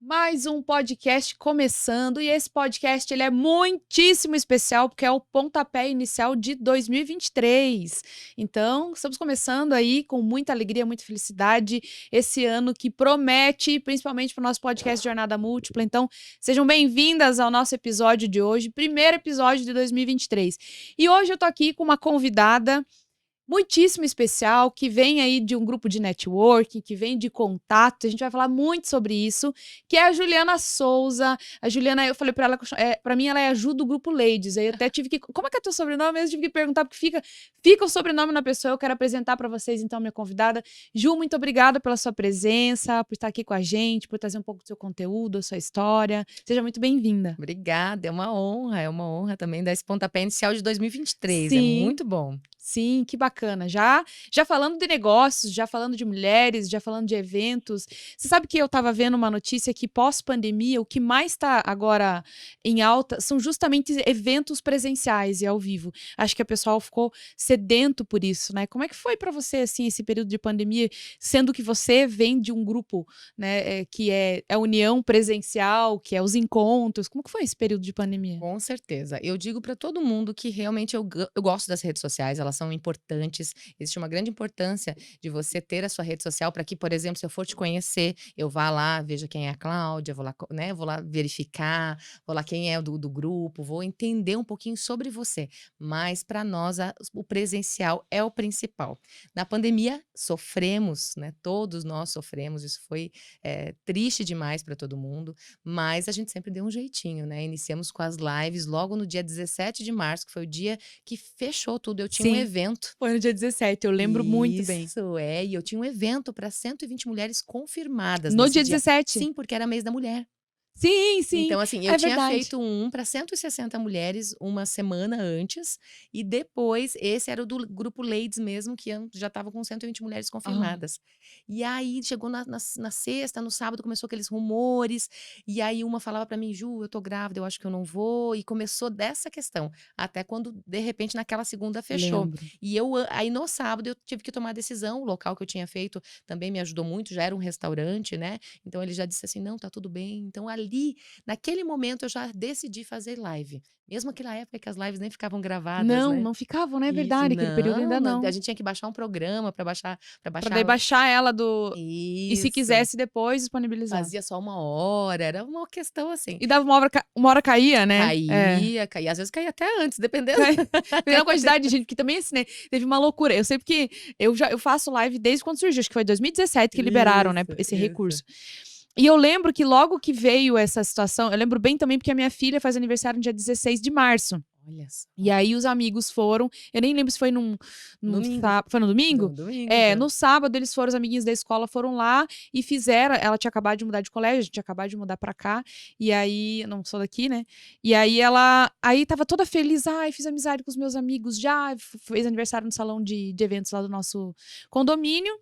Mais um podcast começando, e esse podcast ele é muitíssimo especial porque é o pontapé inicial de 2023. Então, estamos começando aí com muita alegria, muita felicidade, esse ano que promete, principalmente para o nosso podcast Jornada Múltipla. Então, sejam bem-vindas ao nosso episódio de hoje, primeiro episódio de 2023. E hoje eu tô aqui com uma convidada muitíssimo especial, que vem aí de um grupo de networking, que vem de contato, a gente vai falar muito sobre isso, que é a Juliana Souza. A Juliana, eu falei pra ela, pra mim ela é a Ju do grupo Ladies, aí eu até tive que, como é que é teu sobrenome? Eu tive que perguntar, porque fica o sobrenome na pessoa. Eu quero apresentar pra vocês, então, minha convidada. Ju, muito obrigada pela sua presença, por estar aqui com a gente, por trazer um pouco do seu conteúdo, da sua história. Seja muito bem-vinda. Obrigada, é uma honra também dar esse pontapé inicial de 2023, é Sim. muito bom. Sim, que bacana. Já falando de negócios, já falando de mulheres, já falando de eventos. Você sabe que eu estava vendo uma notícia que pós-pandemia, o que mais está agora em alta são justamente eventos presenciais e ao vivo. Acho que o pessoal ficou sedento por isso, né? Como é que foi para você, assim, esse período de pandemia, sendo que você vem de um grupo, né, que é a união presencial, que é os encontros. Como que foi esse período de pandemia? Com certeza. Eu digo para todo mundo que realmente eu gosto das redes sociais, elas são importantes. Existe uma grande importância de você ter a sua rede social para que, por exemplo, se eu for te conhecer, eu vá lá, veja quem é a Cláudia, vou lá, né, vou lá verificar, vou lá quem é do grupo, vou entender um pouquinho sobre você. Mas para nós o presencial é o principal. Na pandemia sofremos, né? Todos nós sofremos. Isso foi triste demais para todo mundo, mas a gente sempre deu um jeitinho, né? Iniciamos com as lives logo no dia 17 de março, que foi o dia que fechou tudo. Eu tinha um Sim, evento. foi no dia 17, eu lembro muito bem. Isso, e eu tinha um evento para 120 mulheres confirmadas No nesse dia dia. 17? Sim, porque era mês da mulher. Sim, sim, Então, assim, eu é tinha verdade. feito um para 160 mulheres uma semana antes, e depois esse era o do grupo Ladies mesmo, que já estava com 120 mulheres Aham. confirmadas. E aí chegou na sexta, no sábado começou aqueles rumores, e aí uma falava para mim: "Ju, eu tô grávida, eu acho que eu não vou", e começou dessa questão, até quando de repente naquela segunda fechou. Lembro. E aí no sábado eu tive que tomar a decisão, o local que eu tinha feito também me ajudou muito, já era um restaurante, né, então ele já disse assim: "Não, tá tudo bem". Então ali naquele momento eu já decidi fazer live, mesmo aquela época que as lives nem ficavam gravadas, Não, né. não ficavam, né, é Isso, verdade, aquele período não, ainda a não. gente tinha que baixar um programa para Pra daí baixar. baixar ela do e se Isso, quisesse depois disponibilizar. fazia só 1 hora, era uma questão assim. E dava uma hora caía, né. É. Caía, às vezes caía até antes, dependendo. Cai pela quantidade de gente, que também, assim, né, teve uma loucura. Eu sei porque eu faço live desde quando surgiu, acho que foi 2017 que liberaram, né, Isso, esse isso. recurso. E eu lembro que logo que veio essa situação, eu lembro bem também porque a minha filha faz aniversário no dia 16 de março. Olha só. E aí os amigos foram, eu nem lembro se foi num Domingo, sábado, foi no domingo? no domingo, É, aham. no sábado eles foram, os amiguinhos da escola foram lá e fizeram, ela tinha acabado de mudar de colégio, a gente tinha acabado de mudar pra cá, e aí, eu não sou daqui, né, e aí aí estava toda feliz: "Ai, fiz amizade com os meus amigos já", fez aniversário no salão de eventos lá do nosso condomínio.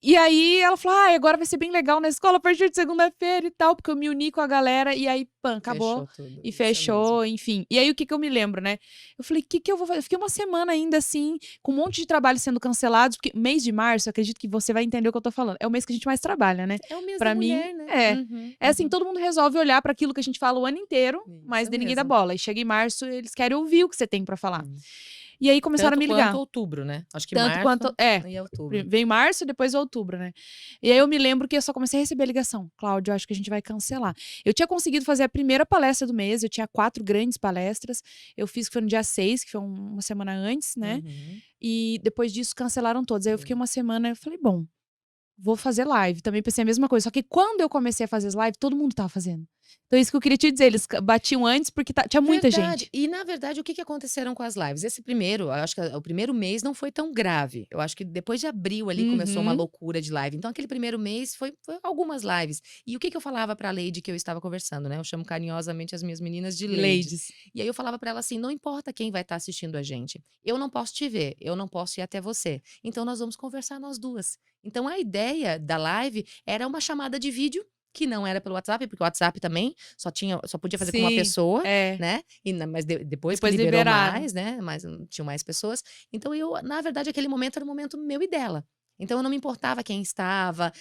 E aí ela falou: "Ai, agora vai ser bem legal na escola a partir de segunda-feira e tal", porque eu me uni com a galera, e aí pã, acabou Fechou tudo, e isso mesmo. fechou, enfim. E aí o que que eu me lembro, né, eu falei: Que eu vou fazer?". Eu fiquei uma semana ainda, assim, com um monte de trabalho sendo cancelados, porque mês de março, eu acredito que você vai entender o que eu tô falando, é o mês que a gente mais trabalha, né. É o mês da Pra mim mulher, né. é. Uhum, É assim, uhum. todo mundo resolve olhar pra aquilo que a gente fala o ano inteiro, mas Isso daí ninguém dá mesmo. bola. E chega em março, eles querem ouvir o que você tem pra falar. Sim. E aí começaram a Tanto me quanto ligar. outubro, né. Acho que Tanto março quanto e outubro. veio março e depois outubro, né. E aí eu me lembro que eu só comecei a receber ligação: "Cláudia, eu acho que a gente vai cancelar". Eu tinha conseguido fazer a primeira palestra do mês, eu tinha 4 grandes palestras, eu fiz que foi no dia 6, que foi uma semana antes, né, Uhum. e depois disso cancelaram todos. Aí eu fiquei Sim. uma semana, eu falei: "Bom, vou fazer live". Também pensei a mesma coisa, só que quando eu comecei a fazer as lives, todo mundo estava fazendo. Então é isso que eu queria te dizer, eles batiam antes porque tinha muita Verdade. gente. E na verdade o que que aconteceram com as lives? Esse primeiro, eu acho que o primeiro mês não foi tão grave. Eu acho que depois de abril ali começou uma Uhum. loucura de live. Então aquele primeiro mês foi algumas lives. E o que que eu falava pra Lady que eu estava conversando, né, eu chamo carinhosamente as minhas meninas de De Lady. ladies. E aí eu falava pra ela assim: "Não importa quem vai estar assistindo a gente, eu não posso te ver, eu não posso ir até você, então nós vamos conversar nós 2". Então a ideia da live era uma chamada de vídeo, que não era pelo WhatsApp, porque o WhatsApp também só podia fazer com uma Sim, pessoa, é. né, mas depois que Depois liberou liberaram. mais, né, tinham mais pessoas, então eu na verdade aquele momento era o momento meu e dela. Então eu não me importava quem estava,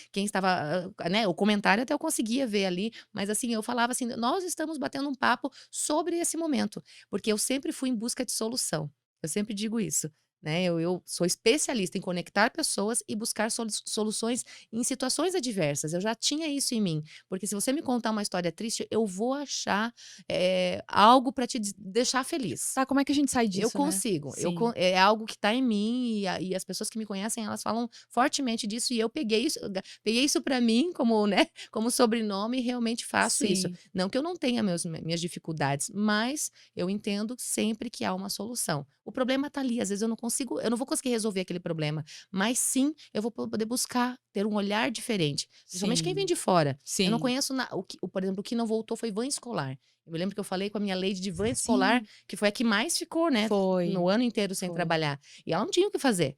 né, o comentário até eu conseguia ver ali, mas assim, eu falava assim: "Nós estamos batendo um papo sobre esse momento", porque eu sempre fui em busca de solução. Eu sempre digo isso, né, eu sou especialista em conectar pessoas e buscar soluções em situações adversas, eu já tinha isso em mim, porque se você me contar uma história triste, eu vou achar, algo para te deixar feliz. Tá, como é que a gente sai Eu disso, né? consigo, Sim, é algo que está em mim e as pessoas que me conhecem, elas falam fortemente disso e eu peguei isso para mim como, né, como sobrenome e realmente faço isso. sim, Não que eu não tenha minhas dificuldades, mas eu entendo sempre que há uma solução. O problema está ali, às vezes eu não vou conseguir resolver aquele problema, mas sim, eu vou poder buscar ter um olhar diferente, principalmente quem vem sim, de fora. Eu não sim, conheço por exemplo, o que não voltou foi van escolar. Eu me lembro que eu falei com a minha lady de van escolar, sim. que foi a que mais ficou, né, no Foi, ano inteiro sem foi. trabalhar. E ela não tinha o que fazer,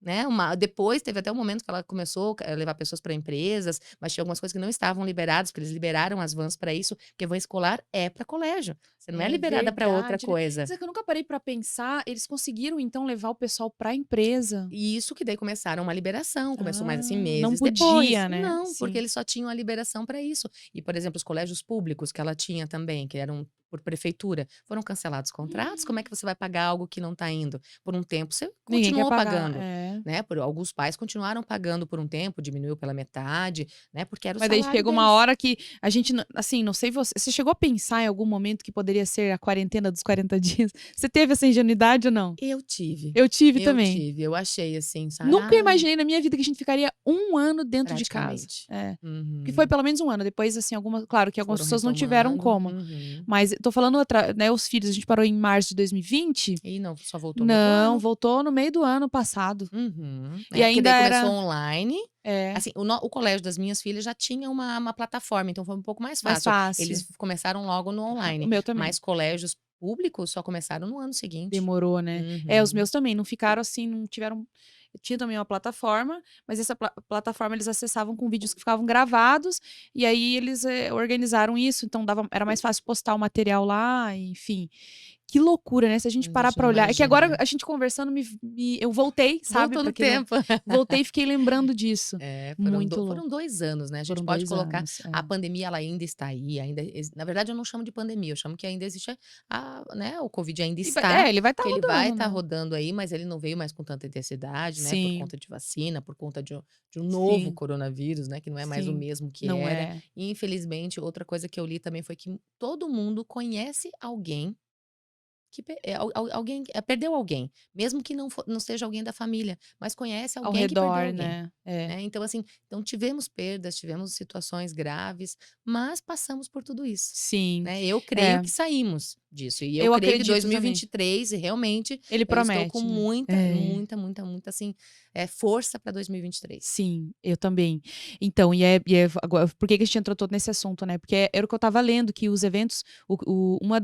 né, depois teve até um momento que ela começou a levar pessoas para empresas, mas tinha algumas coisas que não estavam liberadas, porque eles liberaram as vans para isso, porque van escolar é para colégio, você não é É liberada para outra verdade, né. coisa. Mas é que eu nunca parei pra pensar, eles conseguiram então levar o pessoal pra empresa? E isso que daí começaram uma liberação, começou mais assim Não meses depois. podia, né. Não, porque Sim. eles só tinham a liberação para isso. E, por exemplo, os colégios públicos que ela tinha também, que eram por prefeitura, foram cancelados contratos. Como é que você vai pagar algo que não está indo? Por um tempo você Ninguém quer continuou pagar, pagando, é. né? Por alguns pais continuaram pagando por um tempo, diminuiu pela metade, né? Porque era o Mas daí salário chega uma deles. hora que a gente assim, não sei você chegou a pensar em algum momento que poderia ser a quarentena dos 40 dias? Você teve essa ingenuidade ou não? Eu tive, Eu tive eu também. tive, eu achei assim, sabe? Nunca Ah, imaginei na minha vida que a gente ficaria 1 ano dentro de casa. praticamente. É. Que foi Uhum. pelo menos 1 ano, depois assim, claro que algumas Foram pessoas não tiveram retomando. como, Uhum. mas tô falando né, os filhos, a gente parou em março de 2020. E não, só voltou no outro Não, ano. voltou no meio do ano passado. Uhum. E É, porque ainda daí começou era online, é, assim, o colégio das minhas filhas já tinha uma plataforma, então foi um pouco mais mais fácil. fácil. Eles começaram logo no O online, meu também. mas colégios públicos só começaram no ano seguinte. Demorou, né. É, os Uhum. meus também não ficaram assim, não tiveram tinha também uma plataforma, mas essa plataforma eles acessavam com vídeos que ficavam gravados, e aí eles, organizaram isso, então era mais fácil postar o material lá, enfim. Que loucura, né, se a gente parar Já pra olhar é que agora imagina. a gente conversando eu voltei, sabe, Voltou pra no aquele tempo. voltei e fiquei lembrando disso. É, Muito foram louco. 2 anos, né, a gente Foram pode 2 colocar anos, a é. pandemia ela ainda está aí, na verdade eu não chamo de pandemia, eu chamo que ainda existe né, o covid ainda está, Ele vai estar que ele vai rodando, estar né. rodando aí, mas ele não veio mais com tanta intensidade, né, por Sim, conta de vacina, por conta de um novo sim, coronavírus, né, que não é mais o sim. mesmo que Não era. é. E infelizmente outra coisa que eu li também foi que todo mundo conhece alguém que alguém perdeu alguém, mesmo que não seja alguém da família, mas conhece Ao alguém que perdeu redor, alguém. né. É. Né, então assim, então tivemos perdas, tivemos situações graves, mas passamos por tudo isso, Sim. né. Eu creio É, que saímos disso e eu eu creio que acredito também. 2023 realmente Ele eu estou com promete, né. muita, É. muita, muita, muita, assim, força para 2023. Sim, eu também. Então, e é agora por que que a gente entrou todo nesse assunto, né, porque era o que eu estava lendo, que os eventos uma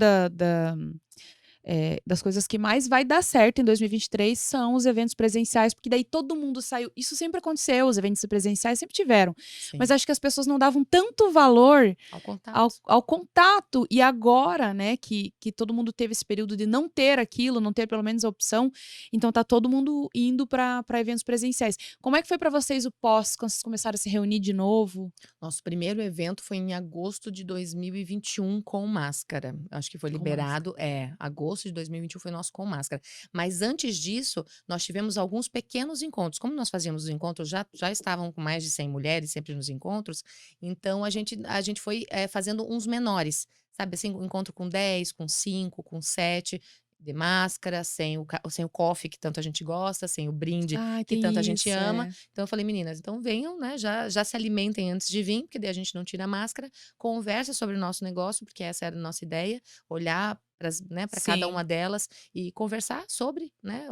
das coisas que mais vai dar certo em 2023 são os eventos presenciais, porque daí todo mundo saiu. Isso sempre aconteceu, os eventos presenciais sempre tiveram, mas Sim, acho que as pessoas não davam tanto valor ao ao contato. ao contato. E agora, né, que todo mundo teve esse período de não ter aquilo, não ter pelo menos a opção, então tá todo mundo indo para eventos presenciais. Como é que foi para vocês o pós, quando vocês começaram a se reunir de novo? Nosso primeiro evento foi em agosto de 2021 com máscara. Acho que foi Com máscara. liberado agosto de 2021 foi nosso com máscara. Mas antes disso, nós tivemos alguns pequenos encontros. Como nós fazíamos os encontros, já estavam com mais de 100 mulheres sempre nos encontros, então a gente foi, fazendo uns menores, sabe, assim, um encontro com 10, com 5, com 7, de máscara, sem o coffee que tanto a gente gosta, sem o brinde Ah, que tanto a tem gente isso, ama. é. Então eu falei: "Meninas, então venham, né, já se alimentem antes de vir, porque daí a gente não tira a máscara, conversa sobre o nosso negócio", porque essa era a nossa ideia, olhar para cada uma Sim, delas e conversar sobre, né,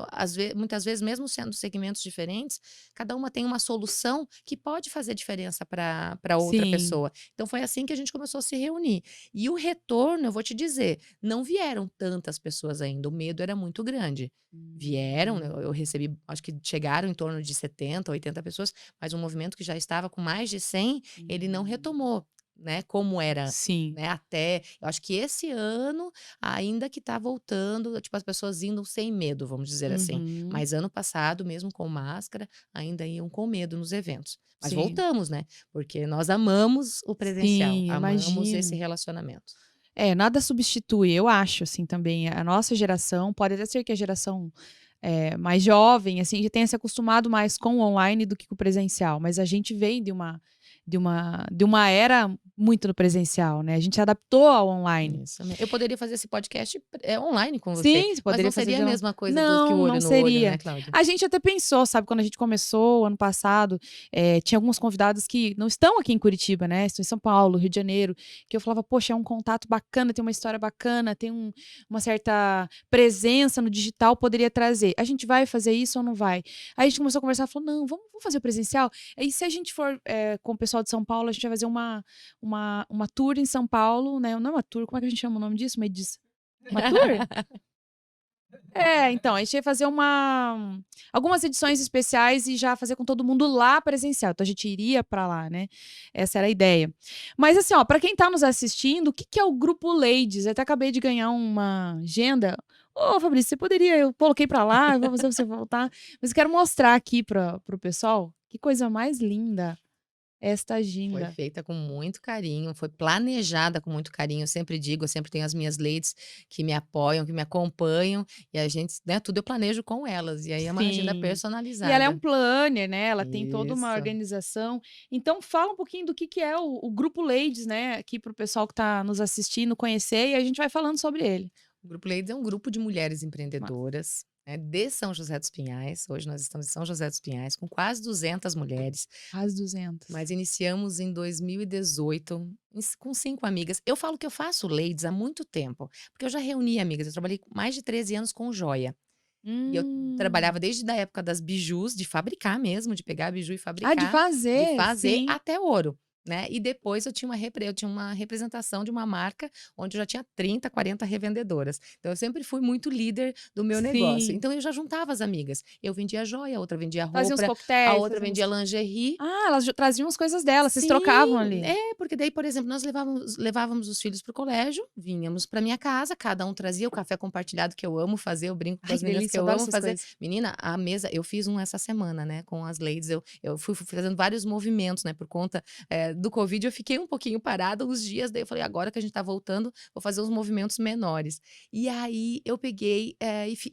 muitas vezes mesmo sendo segmentos diferentes, cada uma tem uma solução que pode fazer diferença para outra sim. pessoa. Então foi assim que a gente começou a se reunir. E o retorno, eu vou te dizer, não vieram tantas pessoas ainda, o medo era muito grande. Vieram, né, Hum. eu recebi acho que chegaram em torno de 70, 80 pessoas, mas um movimento que já estava com mais de 100, ele não Uhum. retomou, né, como era, Sim. né, até eu acho que esse ano ainda que tá voltando, tipo, as pessoas indo sem medo, vamos dizer assim. Uhum. Mas ano passado, mesmo com máscara, ainda iam com medo nos eventos. Mas Sim. voltamos, né, porque nós amamos o presencial, Sim, eu amamos esse imagino. relacionamento. É, nada substitui, eu acho, assim, também. A nossa geração, pode até ser que a geração, mais jovem, assim, já tenha se acostumado mais com o online do que com o presencial, mas a gente vem de uma era muito no presencial, né, a gente se adaptou ao online. Isso me eu poderia fazer esse podcast, online com você, Sim, você mas não poderia fazer seria a de lá. mesma coisa do que o Não, não olho no olho, né, seria. Cláudia? A gente até pensou, sabe, quando a gente começou ano passado, tinha alguns convidados que não estão aqui em Curitiba, né, estão em São Paulo, Rio de Janeiro, que eu falava: "Poxa, é um contato bacana, tem uma história bacana, tem uma certa presença no digital, poderia trazer. A gente vai fazer isso ou não vai?". Aí a gente começou a conversar, falou: "Não, vamos fazer o presencial? Aí se a gente for, com o pessoal de São Paulo, a gente vai fazer uma tour em São Paulo, né", não é uma tour, como é que a gente chama o nome disso? Uma tour? É, então, a gente ia fazer algumas edições especiais e já fazer com todo mundo lá presencial, então a gente iria pra lá, né, essa era a ideia. Mas assim, ó, pra quem tá nos assistindo, o que que é o Grupo Ladies? Eu até acabei de ganhar uma agenda. Ô Fabrício, você poderia eu coloquei pra lá, eu vou fazer você voltar, mas eu quero mostrar aqui para o pessoal, que coisa mais linda esta Foi agenda. feita com muito carinho, foi planejada com muito carinho. Eu sempre digo, eu sempre tenho as minhas ladies que me apoiam, que me acompanham, e a gente, né, tudo eu planejo com elas. E aí é uma agenda Sim. E ela é um personalizada. planner, né, ela tem toda uma Isso. organização. Então fala um pouquinho do que é o Grupo Ladies, né, aqui para o pessoal que está nos assistindo conhecer e a gente vai falando sobre ele. O Grupo Ladies é um grupo de mulheres Massa. empreendedoras, né, de São José dos Pinhais. Hoje nós estamos em São José dos Pinhais, com quase 200 mulheres, Quase 200. mas iniciamos em 2018 com 5 amigas. Eu falo que eu faço Ladies há muito tempo, porque eu já reuni amigas. Eu trabalhei mais de 13 anos com joia. E eu Hum. trabalhava desde a época das bijus, de fabricar mesmo, de pegar biju e Ah, de de fazer, fazer sim. até ouro, né. E depois eu tinha uma representação de uma marca, onde eu já tinha 30, 40 revendedoras. Então eu sempre fui muito líder do meu negócio. Sim. Então eu já juntava as amigas. Eu vendia joia, a outra vendia Faziam os roupa, a coquetéis, outra faziam vendia uns lingerie. ah, elas já traziam as coisas delas, vocês trocavam Sim, ali. é, porque daí, por exemplo, nós levávamos os filhos para o colégio, vínhamos para minha casa, cada um trazia o café compartilhado que eu amo fazer, eu brinco com Ai, as que meninas que delícia, eu eu adoro amo essas fazer. coisas. Menina, a mesa eu fiz um essa semana, né, com as ladies, eu fui fazendo vários movimentos, né, por conta, do covid eu fiquei um pouquinho parada uns dias, daí eu falei: "Agora que a gente tá voltando, vou fazer uns movimentos menores". E aí eu peguei,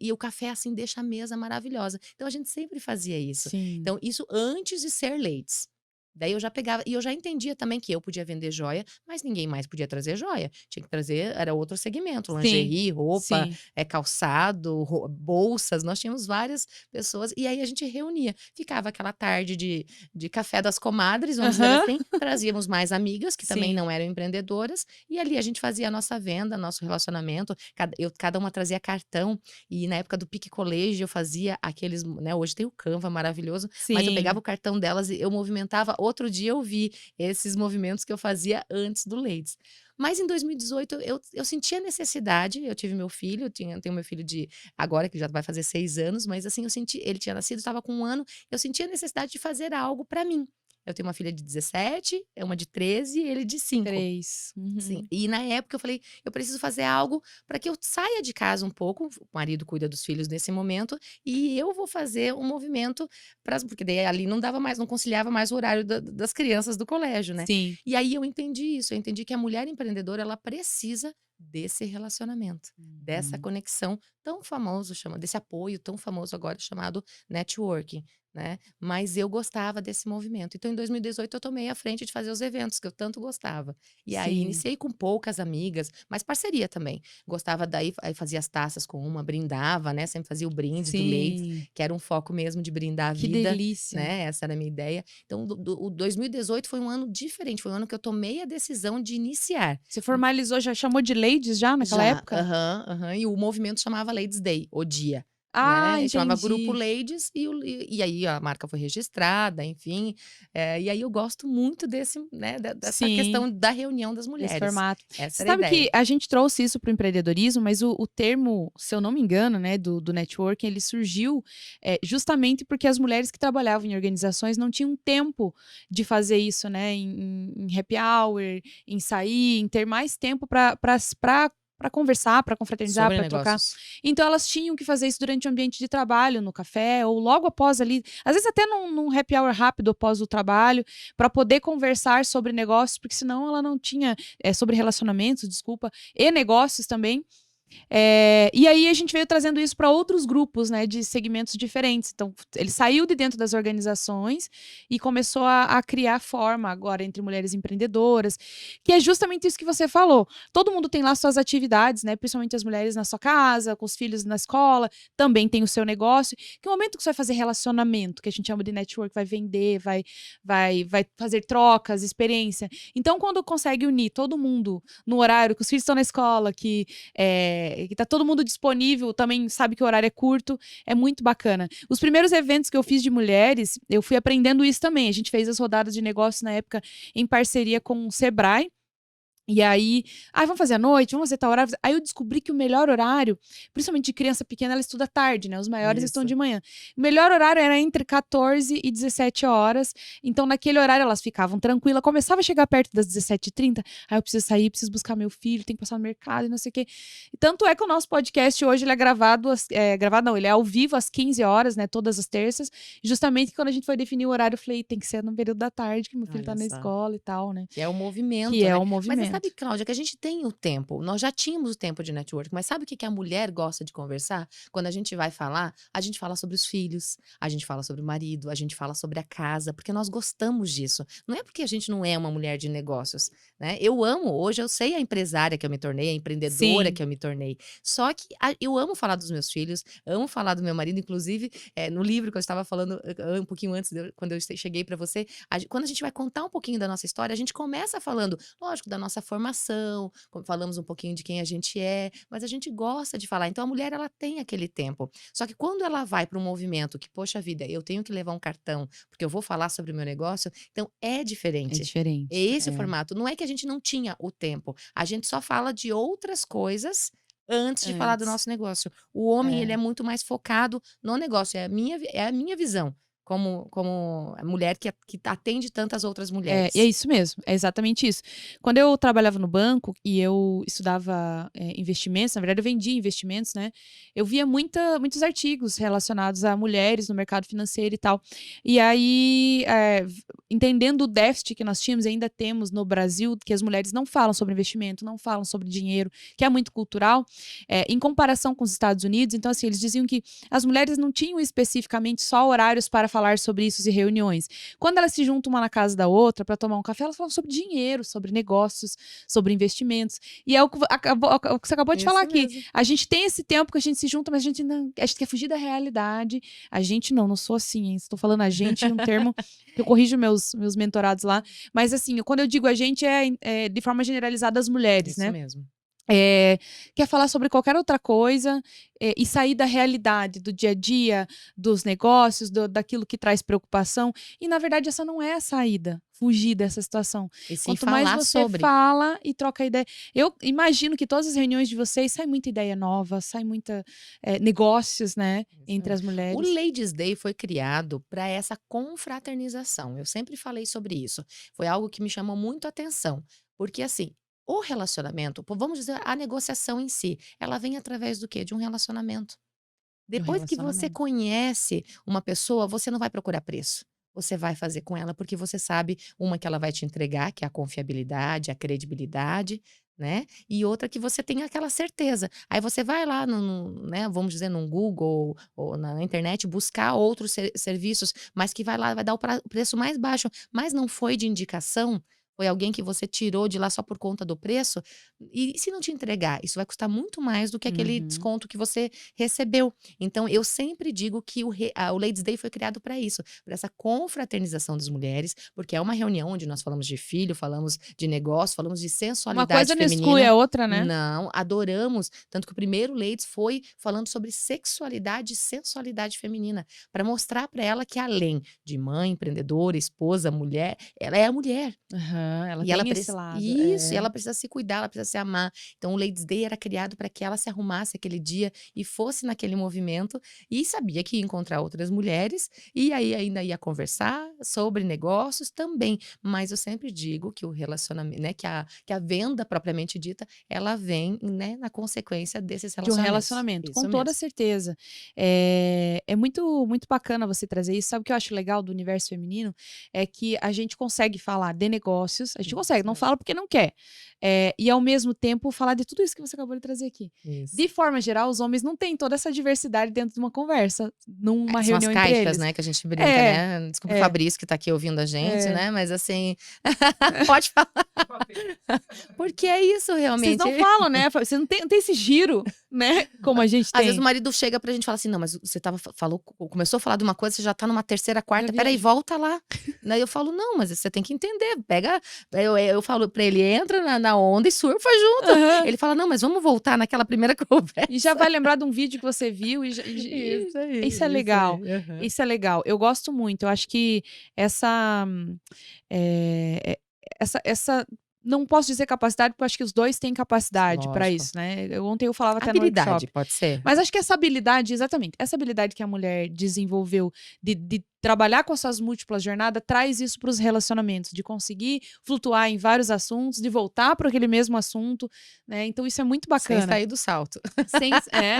e o café, assim, deixa a mesa maravilhosa. Então a gente sempre fazia isso. Sim. Então isso antes de ser ladies. Daí eu já pegava e eu já entendia também que eu podia vender joia, mas ninguém mais podia trazer joia. Tinha que trazer era outro segmento, Sim. lingerie, roupa, Sim. calçado, bolsas, nós tínhamos várias pessoas e aí a gente reunia. Ficava aquela tarde de café das comadres, vamos dizer Aham. assim, trazíamos mais amigas que também Sim. não eram empreendedoras, e ali a gente fazia a nossa venda, nosso relacionamento, cada uma trazia cartão, e na época do Pique Colégio eu fazia aqueles, né, hoje tem o Canva maravilhoso, mas eu pegava Sim. o cartão delas e eu movimentava. Outro dia eu vi esses movimentos que eu fazia antes do Ladies. Mas em 2018 eu senti a necessidade, eu tive meu filho, tenho meu filho de agora que já vai fazer 6 anos, mas assim, eu senti ele tinha nascido, estava com 1 ano, eu senti a necessidade de fazer algo para mim. Eu tenho uma filha de 17, uma de 13 e ele de 5. 3. Sim, Uhum. e na época eu falei: "Eu preciso fazer algo para que eu saia de casa um pouco", o marido cuida dos filhos nesse momento, "e eu vou fazer um movimento para porque daí ali não dava mais, não conciliava mais o horário das crianças do colégio, né". Sim. E aí eu entendi isso, eu entendi que a mulher empreendedora ela precisa desse relacionamento, dessa Uhum. conexão tão famoso, desse apoio tão famoso agora chamado networking, né. Mas eu gostava desse movimento, então em 2018 eu tomei a frente de fazer os eventos que eu tanto gostava. E aí Sim. iniciei com poucas amigas, mas parceria também. Gostava daí aí fazia as taças com uma, brindava, né, sempre fazia o brinde do leite, Sim. que era um foco mesmo de brindar a Que vida, delícia. né, essa era a minha ideia. Então o 2018 foi um ano diferente, foi um ano que eu tomei a decisão de iniciar. Você formalizou, já chamou de ladies já naquela Já, época? aham, aham. E o movimento chamava Ladies Day, o dia. Ah, né, chamava Grupo entendi. Ladies e aí a marca foi registrada, enfim, e aí eu gosto muito desse, né, dessa Sim. questão da reunião das Desse mulheres. formato. Essa Você era a sabe que ideia. a gente trouxe isso para o empreendedorismo, mas o termo, se eu não me engano, né, do networking, ele surgiu, justamente porque as mulheres que trabalhavam em organizações não tinham tempo de fazer isso, né, em happy hour, em sair, em ter mais tempo para conversar, para confraternizar, Sobre para trocar. negócios. Então elas tinham que fazer isso durante o ambiente de trabalho, no café ou logo após ali, às vezes até num happy hour rápido após o trabalho, para poder conversar sobre negócios, porque senão ela não tinha, sobre relacionamentos, desculpa, e negócios também. E aí a gente veio trazendo isso para outros grupos, né, de segmentos diferentes. Então, ele saiu de dentro das organizações e começou a criar forma agora entre mulheres empreendedoras, que é justamente isso que você falou. Todo mundo tem lá suas atividades, né, principalmente as mulheres na sua casa, com os filhos na escola, também tem o seu negócio. Que momento que você vai fazer relacionamento, que a gente chama de network, vai vender, vai fazer trocas, experiência. Então, quando consegue unir todo mundo no horário que os filhos estão na escola, que tá todo mundo disponível, também sabe que o horário é curto, é muito bacana. Os primeiros eventos que eu fiz de mulheres, eu fui aprendendo isso também. A gente fez as rodadas de negócio na época em parceria com o Sebrae. E aí, vamos fazer à noite, vamos fazer tal horário. Aí eu descobri que o melhor horário, principalmente de criança pequena, ela estuda tarde, né? Os maiores estão Isso. de manhã. O melhor horário era entre 14 e 17 horas. Então, naquele horário, elas ficavam tranquilas. Começava a chegar perto das 17h30. Aí eu preciso sair, preciso buscar meu filho, tenho que passar no mercado e não sei o quê. E tanto é que o nosso podcast hoje ele é gravado, gravado não, ele é ao vivo às 15 horas, né? Todas as terças. Justamente quando a gente foi definir o horário, eu falei, tem que ser no período da tarde, que meu filho tá Olha na só. escola e tal, né? Que é o Que movimento, é né. o Mas você sabe, movimento. Cláudia, que a gente tem o tempo, nós já tínhamos o tempo de network, mas sabe o que que a mulher gosta de conversar? Quando a gente vai falar, a gente fala sobre os filhos, a gente fala sobre o marido, a gente fala sobre a casa, porque nós gostamos disso. Não é porque a gente não é uma mulher de negócios, né. Eu amo, hoje eu sei a empresária que eu me tornei, a empreendedora Sim. que eu me tornei, só que eu amo falar dos meus filhos, amo falar do meu marido, inclusive, no livro que eu estava falando, um pouquinho antes de eu quando eu cheguei para você, quando a gente vai contar um pouquinho da nossa história, a gente começa falando, lógico, da nossa formação, falamos um pouquinho de quem a gente é, mas a gente gosta de falar. Então a mulher ela tem aquele tempo. Só que quando ela vai para um movimento que, poxa vida, eu tenho que levar um cartão, porque eu vou falar sobre o meu negócio, então é É diferente. É diferente, esse o formato. Não é que a gente não tinha o tempo, a gente só fala de outras coisas antes de falar do antes. nosso negócio. O homem, ele é É. muito mais focado no negócio, é a minha visão. Como a mulher que atende tantas outras E é mulheres. isso mesmo, é exatamente isso. Quando eu trabalhava no banco e eu estudava, investimentos, na verdade eu vendia investimentos, né, eu via muitos artigos relacionados a mulheres no mercado financeiro e tal. E aí, entendendo o déficit que nós tínhamos e ainda temos no Brasil, que as mulheres não falam sobre investimento, não falam sobre dinheiro, que é muito cultural, em comparação com os Estados Unidos, então assim, eles diziam que as mulheres não tinham especificamente só horários para falar sobre isso e reuniões. Quando elas se juntam uma na casa da outra para tomar um café, elas falam sobre dinheiro, sobre negócios, sobre investimentos. E é o que você acabou de falar Isso aqui. mesmo. A gente tem esse tempo que a gente se junta, mas a gente quer fugir da realidade. A gente não sou assim, hein? Estou falando a gente em um termo que eu corrijo meus mentorados lá. Mas assim, quando eu digo a gente, é de forma generalizada as mulheres, Isso né? mesmo. Quer falar sobre qualquer outra coisa, e sair da realidade, do dia a dia, dos negócios, daquilo que traz preocupação. E, na verdade, essa não é a saída, fugir dessa situação. E sim Quanto mais falar você sobre. fala e troca ideia. Eu imagino que todas as reuniões de vocês sai muita ideia nova, sai muita negócios, né, Isso entre mesmo. as O mulheres. Ladies Day foi criado para essa confraternização, eu sempre falei sobre isso. Foi algo que me chamou muito a atenção, porque assim, o relacionamento, vamos dizer, a negociação em si, ela vem através do quê? De um relacionamento. De um Depois que você relacionamento. conhece uma pessoa, você não vai procurar preço. Você vai fazer com ela porque você sabe, uma que ela vai te entregar, que é a confiabilidade, a credibilidade, né? E outra que você tem aquela certeza. Aí você vai lá né, vamos dizer, num Google ou na internet buscar outros serviços, mas que vai lá, vai dar o preço mais baixo, mas não foi de indicação. Foi alguém que você tirou de lá só por conta do preço? E se não te entregar? Isso vai custar muito mais do que aquele Uhum. desconto que você recebeu. Então, eu sempre digo que o Ladies Day foi criado para isso, para essa confraternização das mulheres, porque é uma reunião onde nós falamos de filho, falamos de negócio, falamos de Uma sensualidade coisa não exclui feminina. a outra, né? Não, adoramos. Tanto que o primeiro Ladies foi falando sobre sexualidade e sensualidade feminina, para mostrar para ela que além de mãe, empreendedora, esposa, mulher, ela é a mulher. Aham, ela E ela tem esse precisa. lado. Isso, e É. ela precisa se cuidar, ela precisa se amar. Então, o Ladies Day era criado para que ela se arrumasse aquele dia e fosse naquele movimento e sabia que ia encontrar outras mulheres e aí ainda ia conversar sobre negócios também. Mas eu sempre digo que o relacionamento, né, que a venda propriamente dita, ela vem, né, na consequência desses De um relacionamentos. relacionamento, com Isso toda mesmo. certeza. É muito, muito bacana você trazer isso. Sabe o que eu acho legal do universo feminino? É que a gente consegue falar de negócios, a gente consegue, Isso não mesmo. fala porque não quer. E ao mesmo tempo falar de tudo isso que você acabou de trazer aqui. Isso. De forma geral, os homens não têm toda essa diversidade dentro de uma conversa, numa São as reunião entre caixas, eles. né, que a gente brinca, É, né. Desculpa o é, Fabrício que tá aqui ouvindo a gente, é. né, mas assim, pode falar. Porque é isso Vocês realmente. não falam, né? Você não tem esse giro, né? Como a gente Às vezes o tem. marido chega pra gente e fala assim: "Não, mas você falou começou a falar de uma coisa, você já tá numa terceira, Já quarta, espera aí, viajou. volta lá". Daí eu falo: "Não, mas você tem que entender, pega". Eu falo pra ele: "Entra na onda e surfa junto". Aham. Ele fala: "Não, mas vamos voltar naquela primeira E já conversa". vai lembrar de um vídeo que você viu Isso isso é aí, isso legal, aí. Aham. isso é legal. Eu gosto muito, eu acho que essa, essa não posso dizer capacidade, porque eu acho que os 2 têm capacidade para Lógico. isso, né. Ontem eu falava até no Habilidade, workshop. pode ser? Mas acho que essa habilidade exatamente, essa habilidade que a mulher desenvolveu de trabalhar com as suas múltiplas jornadas, traz isso para os relacionamentos, de conseguir flutuar em vários assuntos, de voltar para aquele mesmo assunto, né, então isso é muito Sem bacana. sair do salto.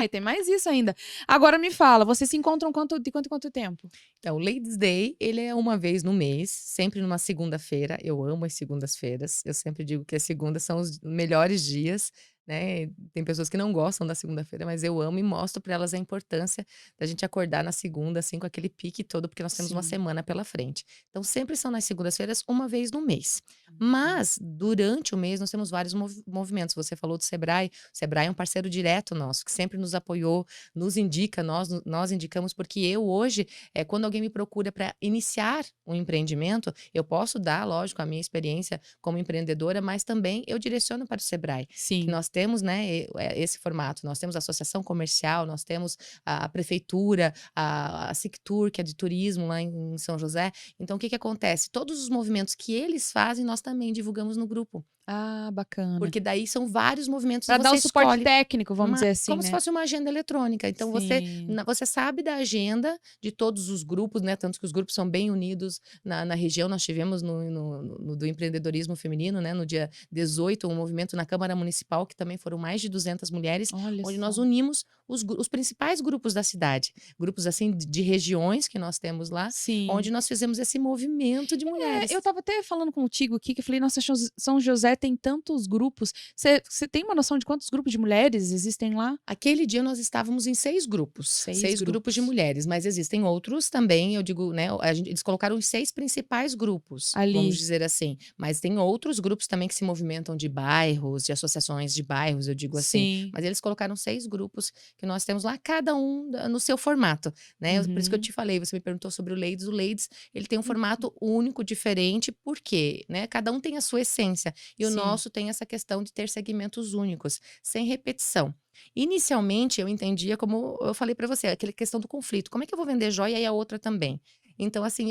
E tem mais isso ainda. Agora me fala, vocês se encontram de quanto em quanto tempo? Então, o Ladies Day, ele é uma vez no mês, sempre numa segunda-feira. Eu amo as segundas-feiras. Eu sempre digo que as segundas são os melhores dias, né? Tem pessoas que não gostam da segunda-feira, mas eu amo e mostro para elas a importância da gente acordar na segunda, assim, com aquele pique todo, porque nós temos uma Sim. semana pela frente. Então, sempre são nas segundas-feiras, uma vez no mês. Uhum. Mas, durante o mês, nós temos vários movimentos. Você falou do Sebrae. O Sebrae é um parceiro direto nosso, que sempre nos apoiou, nos indica, nós indicamos, porque eu hoje quando alguém me procura para iniciar um empreendimento, eu posso dar, lógico, a minha experiência como empreendedora, mas também eu direciono para o Sebrae, que Sim. nós temos, né, esse formato. Nós temos a associação comercial, nós temos a prefeitura, a Sictur, que é de turismo lá em São José. Então, o que que acontece? Todos os movimentos que eles fazem, nós também divulgamos no grupo. Ah, bacana. Porque daí são vários movimentos e Para dar você o suporte escolhe. técnico, vamos dizer assim, Como se né. fosse uma agenda eletrônica. Então você, Sim. você sabe da agenda de todos os grupos, né? Tanto que os grupos são bem unidos na região. Nós tivemos no do empreendedorismo feminino, né? No dia 18, um movimento na Câmara Municipal, que também foram mais de 200 mulheres, Olha onde nós só. unimos os principais grupos da cidade. Grupos assim de regiões que nós temos lá, Sim. onde nós fizemos esse movimento de mulheres. Eu estava até falando contigo aqui, que eu falei: "Nossa, São José tem tantos grupos". Você tem uma noção de quantos grupos de mulheres existem lá? Aquele dia nós estávamos em 6 grupos, 6 6 grupos de grupos. mulheres, mas existem outros também, eu digo, né, eles colocaram os 6 principais grupos, vamos Ali. dizer assim, mas tem outros grupos também que se movimentam de bairros, de associações de bairros, eu digo assim, Sim. mas eles colocaram 6 grupos que nós temos lá, cada um no seu formato, né, por isso que eu Uhum. te falei, você me perguntou sobre o Ladies, ele tem um formato único, diferente, por quê? Né, cada um tem a sua essência, e o Sim. nosso tem essa questão de ter segmentos únicos, sem repetição. Inicialmente, eu entendia como eu falei para você, aquela questão do conflito. Como é que eu vou vender joia e a outra também? Então, assim,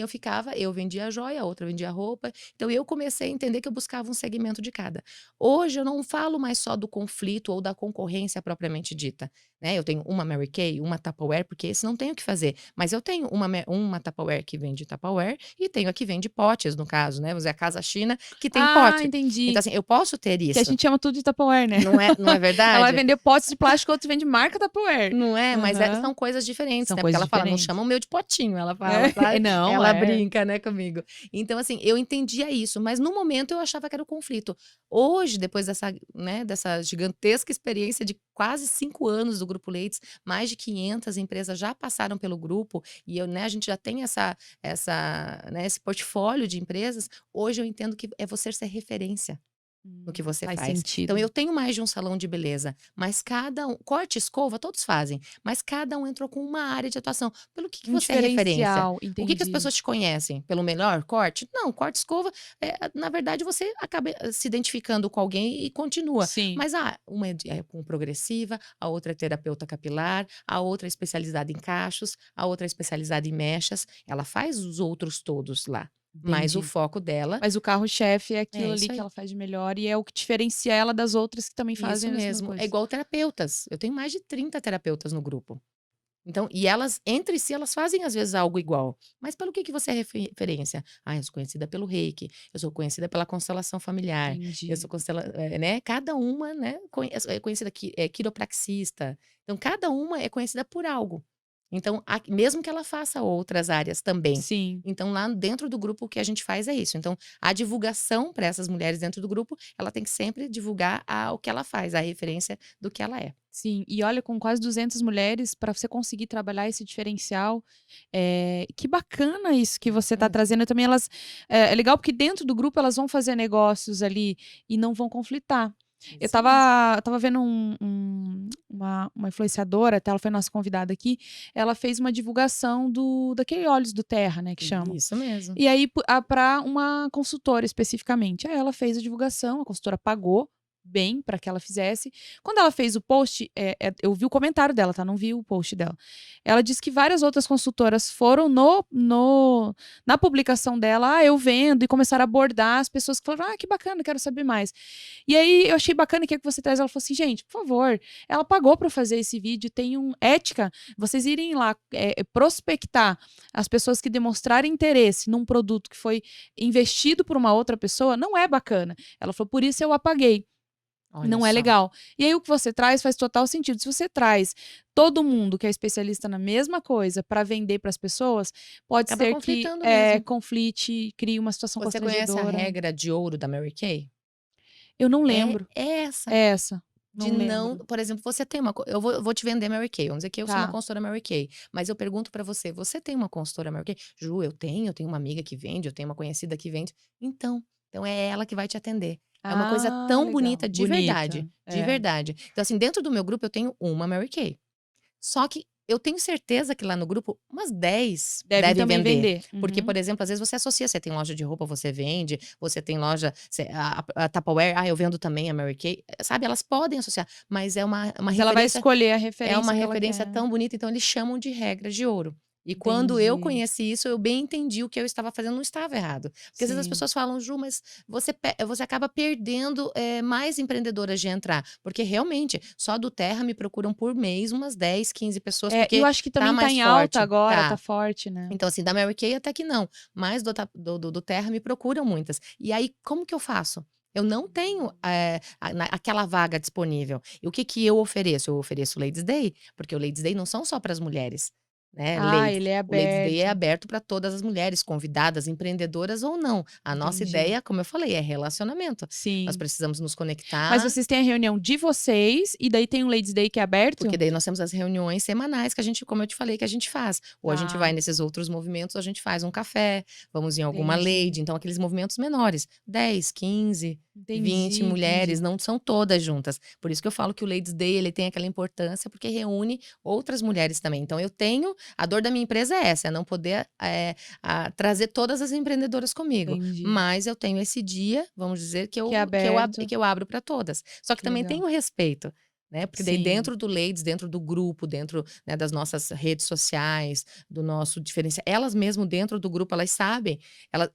eu vendia a joia, a outra vendia a roupa. Então, eu comecei a entender que eu buscava um segmento de cada. Hoje, eu não falo mais só do conflito ou da concorrência propriamente dita, né? Eu tenho uma Mary Kay, uma Tupperware, porque esse não tenho o que fazer. Mas eu tenho uma Tupperware que vende Tupperware e tenho a que vende potes, no caso, né? Vamos dizer, a Casa China, que tem Ah, pote. entendi. Então, assim, eu posso ter Que a isso. gente chama tudo de Tupperware, né. Não é Ela vai verdade? vender potes de plástico, outro vende marca Tupperware. Não é? Mas Aham. são coisas diferentes, São né, porque coisas ela fala: "Não diferentes. chama o meu de potinho", ela fala, sabe. não, Ela é. brinca, né, comigo. Então, assim, eu entendia isso, mas no momento eu achava que era o conflito. Hoje, depois dessa, né, dessa gigantesca experiência de quase 5 anos do Grupo Leites, mais de 500 empresas já passaram pelo grupo e eu, né, a gente já tem né, esse portfólio de empresas. Hoje eu entendo que é você ser referência no que você Faz faz. Então sentido. eu tenho mais de um salão de beleza, mas cada um corte e escova todos fazem, mas cada um entrou com uma área de atuação. Pelo que Um você é referência? diferencial, O que que as entendi. pessoas te conhecem? Pelo melhor corte? Não, corte e escova, na verdade você acaba se identificando com alguém e continua. Sim. Mas uma é com progressiva, a outra é terapeuta capilar, a outra é especializada em cachos, a outra é especializada em mechas. Ela faz os outros todos lá, mas o Entendi. foco dela Mas o carro-chefe é é aquilo ali isso que aí. ela faz de melhor e é o que diferencia ela das outras que também Isso fazem a mesma mesmo, é coisa. igual terapeutas. Eu tenho mais de 30 terapeutas no grupo. Então, e elas, entre si, elas fazem às vezes algo igual. Mas pelo que você é referência? Eu sou conhecida pelo Reiki, eu sou conhecida pela constelação familiar, eu Entendi. sou né? Cada uma, né, é conhecida quiropraxista. Então, cada uma é conhecida por algo. Então, mesmo que ela faça outras áreas também. Sim, Então, lá dentro do grupo, o que a gente faz é isso. Então, a divulgação para essas mulheres dentro do grupo, ela tem que sempre divulgar o que ela faz, a referência do que ela é. sim. E olha, com quase 200 mulheres, para você conseguir trabalhar esse diferencial, que bacana isso que você está Hum, trazendo. Também elas é legal porque dentro do grupo elas vão fazer negócios ali e não vão conflitar. Eu isso mesmo. estava vendo uma influenciadora, até ela foi nossa convidada aqui, ela fez uma divulgação daquele óleos do Terra, né, que chamam. Isso mesmo. E aí, para uma consultora especificamente. Aí ela fez a divulgação, a consultora pagou bem para que ela fizesse. Quando ela fez o post, eu vi o comentário dela, tá? Não vi o post dela. Ela disse que várias outras consultoras foram na publicação dela, eu vendo, e começaram a abordar as pessoas que falaram, que bacana, quero saber mais. E aí eu achei bacana que você traz. Ela falou assim, gente, por favor, ela pagou para fazer esse vídeo, tem ética, vocês irem lá prospectar as pessoas que demonstrarem interesse num produto que foi investido por uma outra pessoa, não é bacana. Ela falou, por isso eu apaguei. Olha Não é só. legal. E aí o que você traz faz total sentido. Se você traz todo mundo que é especialista na mesma coisa para vender para as pessoas, pode Acaba ser que conflitando mesmo. conflite, crie uma situação Você conhece a constrangedora. regra de ouro da Mary Kay? Eu não É lembro. essa, É essa. de Não não, lembro. por exemplo, você tem eu vou te vender Mary Kay, vamos dizer que eu sou uma Tá. consultora Mary Kay, mas eu pergunto pra você: "Você tem uma consultora Mary Kay?" "Ju, eu tenho uma amiga que vende, eu tenho uma conhecida que vende." Então é ela que vai te atender. É uma coisa Ah, tão legal. bonita, de Bonita. verdade, de É. verdade. Então, assim, dentro do meu grupo eu tenho uma Mary Kay. Só que eu tenho certeza que lá no grupo umas 10 Devem devem também vender. vender. Porque, Uhum. por exemplo, às vezes você associa, você tem loja de roupa, você vende, você tem loja, a Tupperware, eu vendo também a Mary Kay, sabe, elas podem associar, mas é uma Mas ela vai referência, escolher a é uma referência que ela referência quer. tão bonita, então eles chamam de regra de ouro. E quando eu Entendi. conheci isso, eu bem entendi o que eu estava fazendo não estava errado. Porque às vezes as Sim. pessoas falam: "Ju, mas você acaba perdendo, mais empreendedoras de entrar", porque realmente, só do Terra me procuram por mês umas 10, 15 pessoas, E eu porque acho que tá também tá mais em alta forte. agora, tá Tá. forte, né. Então, assim, da Mary Kay até que não, mas do Terra me procuram muitas. E aí, como que eu faço? Eu não tenho, aquela vaga disponível. E o que que eu ofereço? Eu ofereço o Ladies Day, porque o Ladies Day não são só para as mulheres, né, Ah, ladies. ele é O Ladies Day é aberto. aberto para todas as mulheres, convidadas, empreendedoras ou não. A nossa Entendi. ideia, como eu falei, é relacionamento. Nós Sim. precisamos nos Mas conectar. vocês têm a reunião de vocês, e daí tem o Ladies Day que é Porque aberto? daí nós temos as reuniões semanais que a gente, como eu te falei, que a gente faz. Ou a gente vai Tá, nesses outros movimentos, ou a gente faz um café, vamos em alguma entendi. lady, então aqueles movimentos menores, 10, 15, 20 Entendi, mulheres, entendi. não são todas juntas. Por isso que eu falo que o Ladies Day, ele tem aquela importância, porque reúne outras mulheres também. Então eu tenho, a dor da minha empresa é essa, é não poder trazer todas as empreendedoras comigo. Entendi. Mas eu tenho esse dia, vamos dizer, que Que é eu, que eu, ab- aberto. que eu abro para todas. Só que Que também legal. tenho respeito, né, porque daí Sim. dentro do Ladies, dentro do grupo, dentro, né, das nossas redes sociais, do nosso diferencial, elas mesmo dentro do grupo, elas sabem,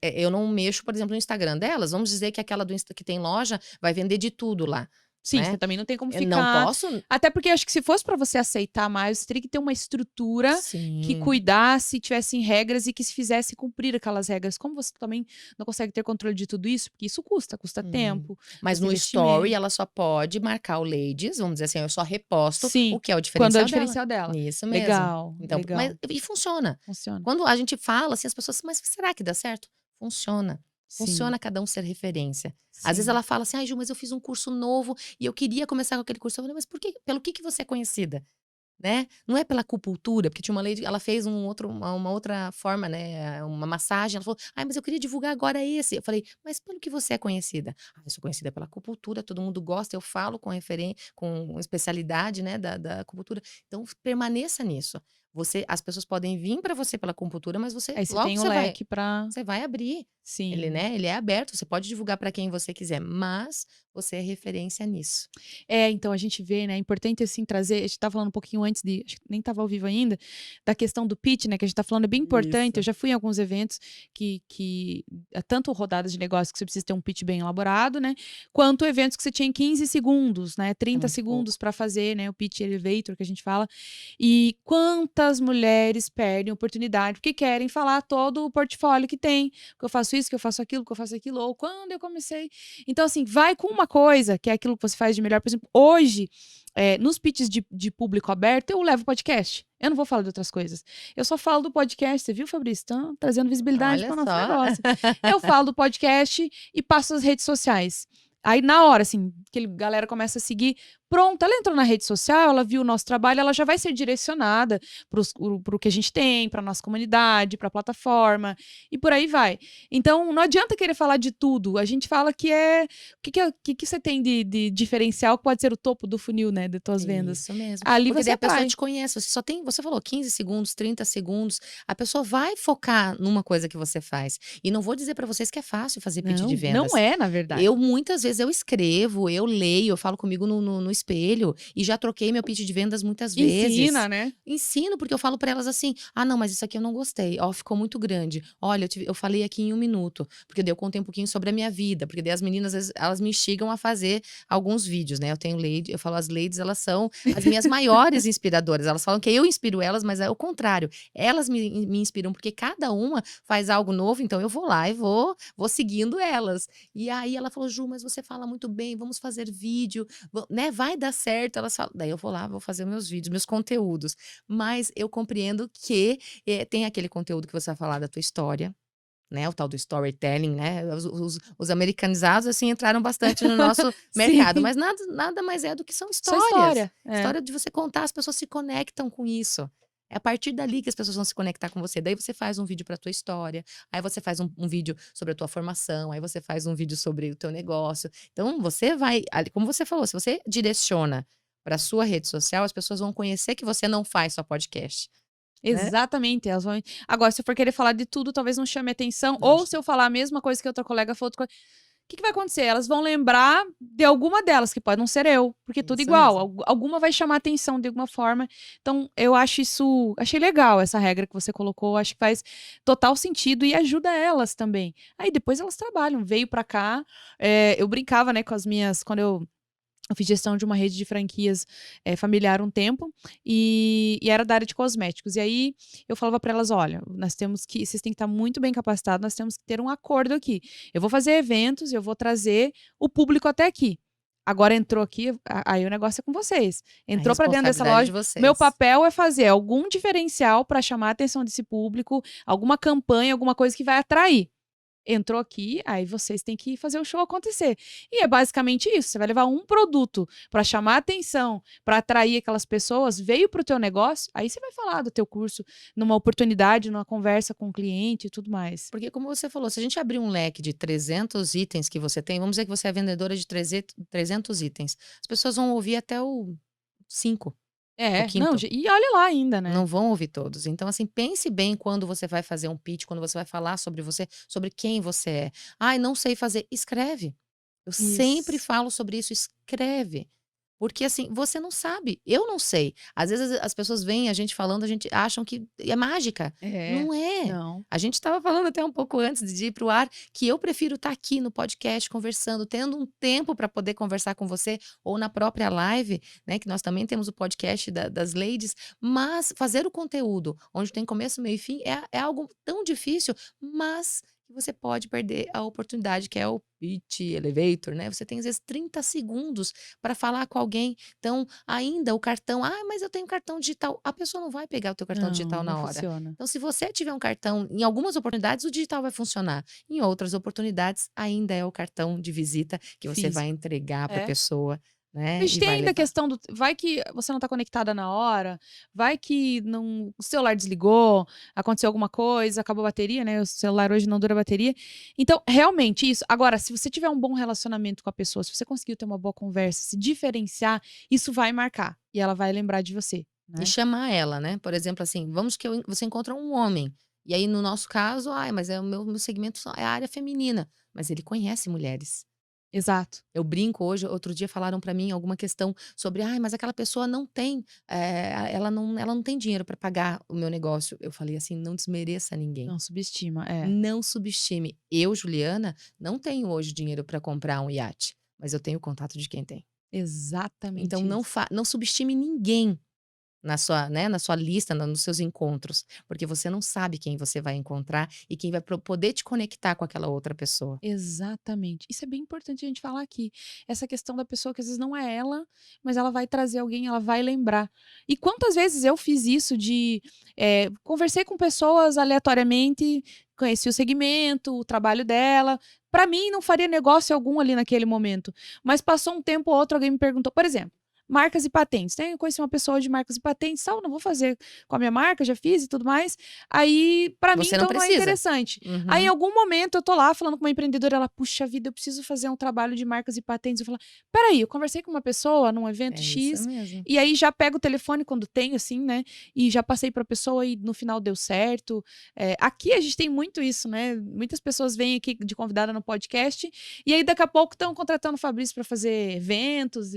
eu não mexo, por exemplo, no Instagram delas, vamos dizer que aquela que tem loja vai vender de tudo lá. Sim, você né? também não tem como Eu não ficar. posso. Até porque acho que se fosse pra você aceitar mais, você teria que ter uma estrutura que Sim. cuidasse, tivesse regras e que se fizesse cumprir aquelas regras. Como você também não consegue ter controle de tudo isso, porque isso custa Uhum. tempo, Mas custa no story investimento. ela só pode marcar o ladies, vamos dizer assim, eu só reposto Sim, o que é o quando é o diferencial dela. diferencial dela. Isso mesmo. Legal, Então, mas legal. e funciona. Funciona. Quando a gente fala assim, as pessoas, mas será que dá certo? Funciona. Sim, Funciona cada um ser referência. Às vezes sim. ela fala assim, ai Ju, mas eu fiz um curso novo e eu queria começar com aquele curso. Eu falei, mas por quê? Pelo que você é conhecida? Né? Não é pela acupuntura, porque tinha uma lady, ela fez uma outra forma, né? Uma massagem. Ela falou, ai, mas eu queria divulgar agora esse. Eu falei, mas pelo que você é conhecida? Ah, eu sou conhecida pela acupuntura, todo mundo gosta, eu falo com especialidade, né, da acupuntura. Então, permaneça nisso. As pessoas podem vir para você pela acupuntura, mas Aí você logo tem o leque pra. você vai abrir. Ele, Sim. né? Ele é aberto, você pode divulgar para quem você quiser, mas você é referência nisso. É, então a gente vê, né, é importante assim trazer, a gente estava falando um pouquinho antes de, acho que nem estava ao vivo ainda, da questão do pitch, né, que a gente está falando, é bem importante. Eu Isso. já fui em alguns eventos que tanto rodadas de negócio que você precisa ter um pitch bem elaborado, né, quanto eventos que você tinha 15 segundos, né, É 30 muito segundos pouco. para fazer, né, o pitch elevator que a gente fala. E quantas mulheres perdem oportunidade porque querem falar todo o portfólio que tem, que eu faço isso, que eu faço aquilo, que eu faço aquilo, ou quando eu comecei. Então, assim, vai com uma coisa, que é aquilo que você faz de melhor. Por exemplo, hoje, nos pitches de público aberto, eu levo podcast. Eu não vou falar de outras coisas. Eu só falo do podcast. Você viu, Fabrício? Estão trazendo visibilidade Olha para o nosso só. negócio. Eu falo do podcast e passo as redes sociais. Aí, na hora, assim, que a galera começa a seguir, pronto, ela entrou na rede social, ela viu o nosso trabalho, ela já vai ser direcionada para o que a gente tem, para nossa comunidade, para a plataforma, e por aí vai. Então, não adianta querer falar de tudo. A gente fala que é. O que você tem de diferencial que pode ser o topo do funil, né, de tuas vendas? Isso mesmo. Ali Porque você daí a pessoa atrai. te conhece, você falou 15 segundos, 30 segundos, a pessoa vai focar numa coisa que você faz. E não vou dizer para vocês que é fácil fazer pitch de Não, não vendas. é, na verdade. Eu muitas vezes eu escrevo, eu leio, eu falo comigo no espelho e já troquei meu pitch de vendas muitas vezes. Ensina, né? Ensino, porque eu falo para elas assim: ah, não, mas isso aqui eu não gostei. Ó, ficou muito grande. Olha, eu falei aqui em 1 minuto, porque daí eu contei um pouquinho sobre a minha vida, porque daí as meninas, às vezes, elas me instigam a fazer alguns vídeos, né? Eu tenho lady, eu falo, as ladies, elas são as minhas maiores inspiradoras. Elas falam que eu inspiro elas, mas é o contrário. Elas me inspiram, porque cada uma faz algo novo, então eu vou lá e vou seguindo elas. E aí ela falou, Ju, mas você fala muito bem, vamos fazer vídeo, né? Vai dar certo. Elas falam, daí eu vou lá, vou fazer meus vídeos, meus conteúdos. Mas eu compreendo que tem aquele conteúdo que você vai falar da tua história, né? O tal do storytelling, né? Os americanizados, assim, entraram bastante no nosso mercado, Sim. mas nada mais é do que são Só histórias. história. É. História de você contar, as pessoas se conectam com isso. É a partir dali que as pessoas vão se conectar com você. Daí você faz um vídeo para a tua história, aí você faz um vídeo sobre a tua formação, aí você faz um vídeo sobre o teu negócio. Então você vai, como você falou, se você direciona para sua rede social, as pessoas vão conhecer que você não faz só podcast, né? Exatamente. Agora, se eu for querer falar de tudo, talvez não chame atenção. Não, Ou se eu falar a mesma coisa que outra colega falou, outra coisa. O que vai acontecer? Elas vão lembrar de alguma delas, que pode não ser eu, porque tudo isso igual. mesmo. Alguma vai chamar atenção de alguma forma. Então, eu acho isso. Achei legal essa regra que você colocou. Acho que faz total sentido e ajuda elas também. Aí depois elas trabalham. Veio pra cá. Eu brincava, né, com as minhas. Quando eu fiz gestão de uma rede de franquias familiar um tempo e era da área de cosméticos. E aí eu falava para elas: olha, vocês têm que estar muito bem capacitados, nós temos que ter um acordo aqui. Eu vou fazer eventos, eu vou trazer o público até aqui. Agora entrou aqui, aí o negócio é com vocês. A Entrou para dentro dessa responsabilidade é de loja. Meu vocês. papel é fazer algum diferencial para chamar a atenção desse público, alguma campanha, alguma coisa que vai atrair. Entrou aqui, aí vocês têm que fazer o show acontecer. E é basicamente isso. Você vai levar um produto para chamar atenção, para atrair aquelas pessoas, veio para o teu negócio, aí você vai falar do teu curso numa oportunidade, numa conversa com o cliente e tudo mais. Porque como você falou, se a gente abrir um leque de 300 itens que você tem, vamos dizer que você é vendedora de 300 itens, as pessoas vão ouvir até o 5, o Não, quinto. e olha lá ainda, né? Não vão ouvir todos. Então, assim, pense bem quando você vai fazer um pitch, quando você vai falar sobre você, sobre quem você é. Ai, não sei fazer. Escreve. Eu sempre Isso. falo sobre isso. Escreve. Porque assim, você não sabe, eu não sei. Às vezes as pessoas veem a gente falando, a gente acham que é mágica. É, Não é. não. A gente estava falando até um pouco antes de ir para o ar, que eu prefiro estar aqui no podcast conversando, tendo um tempo para poder conversar com você, ou na própria live, né? Que nós também temos o podcast das ladies, mas fazer o conteúdo, onde tem começo, meio e fim, é algo tão difícil, mas que você pode perder a oportunidade, que é o pitch elevator, né? Você tem às vezes 30 segundos para falar com alguém. Então, ainda o cartão, mas eu tenho cartão digital. A pessoa não vai pegar o teu cartão Não, digital não na hora. funciona. Então, se você tiver um cartão, em algumas oportunidades o digital vai funcionar. Em outras oportunidades, ainda é o cartão de visita que você vai Físico. entregar para a É. pessoa, né? Mas E tem vai ainda a levar. questão do vai que você não tá conectada na hora, vai que não o celular desligou, aconteceu alguma coisa, acabou a bateria, né, o celular hoje não dura bateria. Então, realmente isso. Agora, se você tiver um bom relacionamento com a pessoa, se você conseguiu ter uma boa conversa, se diferenciar, isso vai marcar, e ela vai lembrar de você, E né. chamar ela, né? Por exemplo, assim, vamos que você encontra um homem. E aí, no nosso caso, mas é o meu segmento é a área feminina. Mas ele conhece mulheres. Exato. Eu brinco hoje, outro dia falaram para mim alguma questão sobre, mas aquela pessoa não tem, ela não tem dinheiro para pagar o meu negócio. Eu falei assim, não desmereça ninguém. Não subestima, é. Não subestime. Eu, Juliana, não tenho hoje dinheiro para comprar um iate, mas eu tenho o contato de quem tem. Então Exatamente isso. não subestime ninguém na sua lista, nos seus encontros, porque você não sabe quem você vai encontrar e quem vai poder te conectar com aquela outra pessoa. Exatamente. Isso é bem importante a gente falar aqui. Essa questão da pessoa que às vezes não é ela, mas ela vai trazer alguém, ela vai lembrar. E quantas vezes eu fiz isso de conversei com pessoas aleatoriamente, conheci o segmento, o trabalho dela. Para mim, não faria negócio algum ali naquele momento. Mas passou um tempo ou outro, alguém me perguntou, por exemplo. Marcas e patentes. Eu conheci uma pessoa de marcas e patentes, tal, não vou fazer com a minha marca, já fiz e tudo mais. Aí, para mim, Você não então, não é precisa. interessante. Aí, em Uhum. algum momento, eu tô lá falando com uma empreendedora, ela, puxa vida, eu preciso fazer um trabalho de marcas e patentes. Eu falo, peraí, eu conversei com uma pessoa num evento É isso X, mesmo. e aí já pego o telefone quando tem, assim, né? E já passei pra pessoa e no final deu certo. Aqui a gente tem muito isso, né? Muitas pessoas vêm aqui de convidada no podcast, e aí daqui a pouco estão contratando o Fabrício para fazer eventos.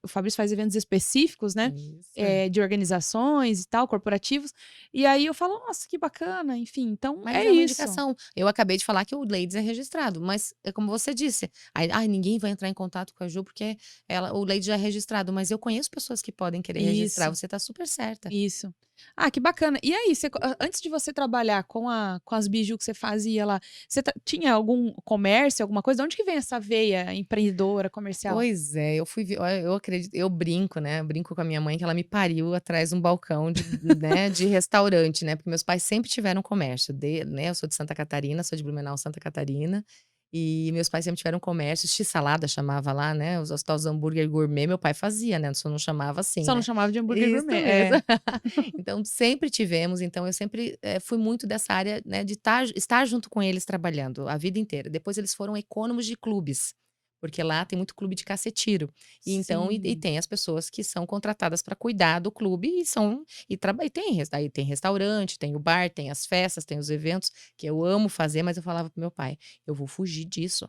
O Fabrício faz eventos específicos, né? Isso. De organizações e tal, corporativos. E aí eu falo, nossa, que bacana, enfim, então Mas é é uma isso. indicação. Eu acabei de falar que o Ladies é registrado, mas é como você disse, ninguém vai entrar em contato com a Ju porque o Ladies já é registrado, mas eu conheço pessoas que podem querer registrar, Isso, você está super certa. isso. Ah, que bacana. E aí, antes de você trabalhar com as biju que você fazia lá, você tinha algum comércio, alguma coisa? De onde que vem essa veia empreendedora, comercial? Pois é, eu fui ver olha, eu acredito eu brinco, né, eu brinco com a minha mãe que ela me pariu atrás de um balcão de restaurante, né, porque meus pais sempre tiveram comércio, né, eu sou de Santa Catarina, sou de Blumenau, Santa Catarina, e meus pais sempre tiveram comércio, x-salada chamava lá, né, os tal dos hambúrguer gourmet, meu pai fazia, né, só não chamava assim, Só não né. chamava de hambúrguer Isso gourmet. mesmo. Então sempre tivemos, então eu sempre, fui muito dessa área, né, de estar junto com eles trabalhando a vida inteira. Depois eles foram econômicos de clubes. Porque lá tem muito clube de cacetiro. E então e Sim. tem as pessoas que são contratadas para cuidar do clube e tem restaurante, tem o bar, tem as festas, tem os eventos, que eu amo fazer, mas eu falava pro meu pai: "Eu vou fugir disso".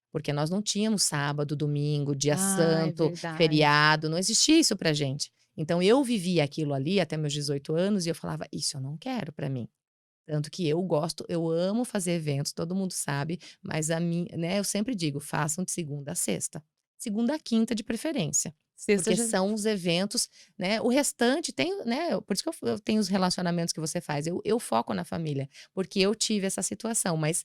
Porque nós não tínhamos sábado, domingo, dia Ah, é santo, verdade. feriado, não existia isso pra gente. Então eu vivia aquilo ali até meus 18 anos e eu falava: "Isso eu não quero pra mim". Tanto que eu gosto, eu amo fazer eventos, todo mundo sabe, mas né, eu sempre digo, façam de segunda a sexta. Segunda a quinta de preferência. Sexta Porque já são os eventos, né? O restante tem, né? Por isso que eu tenho os relacionamentos que você faz. Eu foco na família, porque eu tive essa situação, mas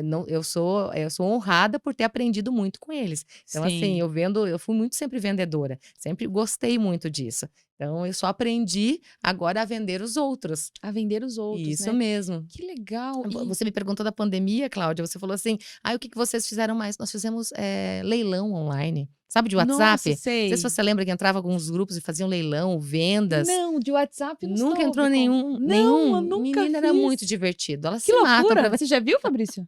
não, eu sou honrada por ter aprendido muito com eles. Então, assim, sim. eu fui muito sempre vendedora, sempre gostei muito disso. Então, eu só aprendi agora a vender os outros. A vender os outros, Isso né. mesmo. Que legal. Você me perguntou da pandemia, Cláudia, você falou assim: o que que vocês fizeram mais?" Nós fizemos, leilão online. Sabe de Nossa, WhatsApp? Não sei se sei. você lembra que entrava alguns grupos e faziam leilão, vendas. Não, de WhatsApp eu não Nunca entrou soube como. nenhum Não, eu nenhum? nunca Menina, era muito fiz. divertido, elas Que se matam pra loucura. Você já viu, Fabrício?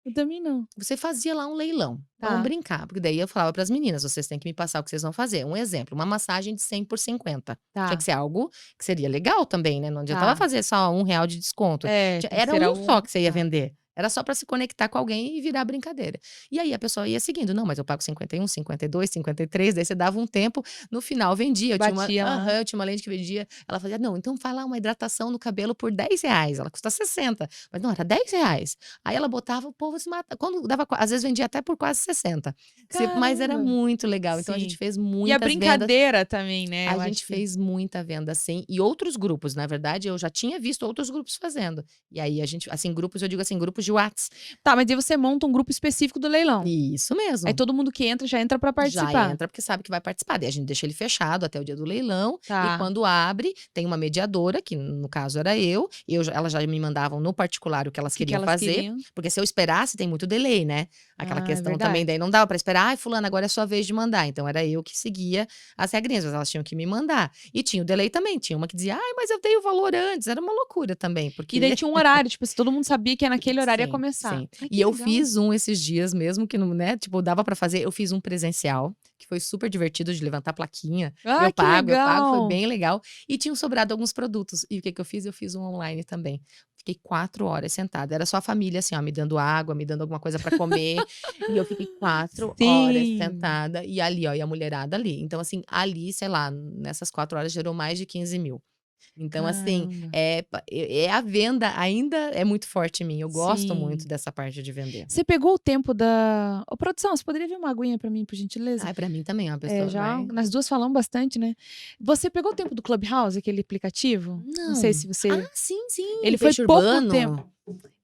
Eu também não. você fazia lá um leilão, vamos Tá, brincar, porque daí eu falava para as meninas: "Vocês têm que me passar o que vocês vão fazer". Um exemplo, uma massagem de 100 por 50. Tinha que tá, ser algo que seria legal também, né, não adiantava tá. fazer só R$1 de desconto. É, tem que Era ser um só algo que você ia tá. vender. Era só pra se conectar com alguém e virar brincadeira. E aí a pessoa ia seguindo. Não, mas eu pago 51, 52, 53. Daí você dava um tempo, no final vendia. Batia lá. Eu tinha uma lente que vendia. Ela fazia, não, então faz lá uma hidratação no cabelo por R$ 10. Ela custa 60. Mas não, era R$ 10. Aí ela botava, o povo se mata. Quando dava, às vezes vendia até por quase 60. Mas era Caramba! muito legal. Então a gente Sim. fez E a muitas vendas. brincadeira também, né? A Eu gente acho que fez muita venda, assim, e outros grupos, na verdade, eu já tinha visto outros grupos fazendo. E aí a gente, assim, grupos, eu digo assim, grupos de Whats. Tá, mas aí você monta um grupo específico do leilão. Isso Aí mesmo. todo mundo que entra já entra pra Já participar. entra porque sabe que vai participar. Daí a gente deixa ele fechado até o dia do leilão. E Tá. quando abre, tem uma mediadora, que no caso era eu. Elas já me mandavam no particular o que elas O que queriam elas fazer. queriam. Porque se eu esperasse, tem muito delay, né? Aquela Ah, é questão verdade. também, daí não dava pra esperar. Ai, fulana, agora é sua vez de mandar. Então era eu que seguia as regrinhas, mas elas tinham que me mandar. E tinha o delay também. Tinha uma que dizia, ai, mas eu dei o valor antes. Era uma loucura também, E daí porque tinha um horário, tipo assim, todo mundo sabia que naquele horário ia sim, começar. sim. Ai, E que eu legal. fiz um esses dias mesmo, que não, né, tipo, dava pra fazer. Eu fiz um presencial, que foi super divertido de levantar plaquinha. Ah, que Eu pago, foi legal! bem legal. E tinham sobrado alguns produtos. E o que que eu fiz? Eu fiz um online também. Fiquei 4 horas sentada. Era só a família, assim, ó, me dando água, me dando alguma coisa pra comer. E eu fiquei 4 horas Sim. sentada. E ali, ó, e a mulherada ali. Então, assim, ali, sei lá, nessas 4 horas gerou mais de 15 mil. Então, assim, Caramba. a venda ainda é muito forte em mim. Eu gosto muito Sim. dessa parte de vender. Você pegou o tempo da ô, produção, você poderia vir uma aguinha pra mim, por gentileza? Ai, pra mim também, uma É, pessoa já vai. nós duas falamos bastante, né. Você pegou o tempo do Clubhouse, aquele aplicativo? Não sei Não. se você Sim, sim, ele o foi peixe pouco tempo. urbano.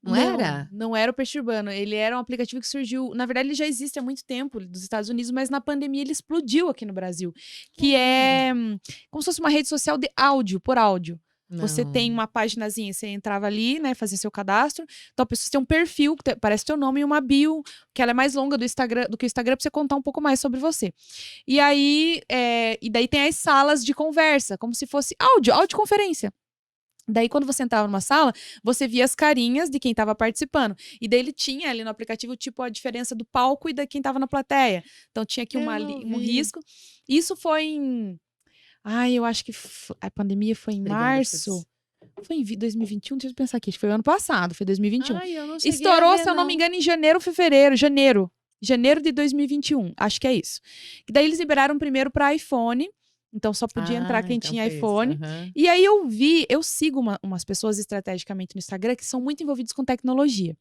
Não Não, era? não era o Peixe Urbano, ele era um aplicativo que surgiu na verdade ele já existe há muito tempo, dos Estados Unidos, mas na pandemia ele explodiu aqui no Brasil, que Olha. é como se fosse uma rede social de áudio, por áudio. Você tem Não. uma paginazinha, você entrava ali, né, fazia seu cadastro, então a pessoa tem um perfil que parece teu nome e uma bio, que ela é mais longa do Instagram do que o Instagram, pra você contar um pouco mais sobre você. E aí, e daí tem as salas de conversa, como se fosse audioconferência. Daí, quando você entrava numa sala, você via as carinhas de quem estava participando. E daí ele tinha ali no aplicativo, tipo, a diferença do palco e da quem estava na plateia. Então tinha aqui Eu não um vi. risco. Isso foi em. Ai, eu acho que a pandemia foi em Obrigada, março. Foi em 2021, deixa eu pensar aqui. Acho que foi o ano passado, foi 2021. Ai, eu não cheguei a Estourou, ver, se eu não me não. engano, em janeiro, fevereiro. Janeiro. Janeiro de 2021. Acho que é isso. E daí eles liberaram primeiro para iPhone. Então só podia entrar quem Então tinha foi isso. iPhone. Aham. E aí eu sigo umas pessoas estrategicamente no Instagram que são muito envolvidas com tecnologia.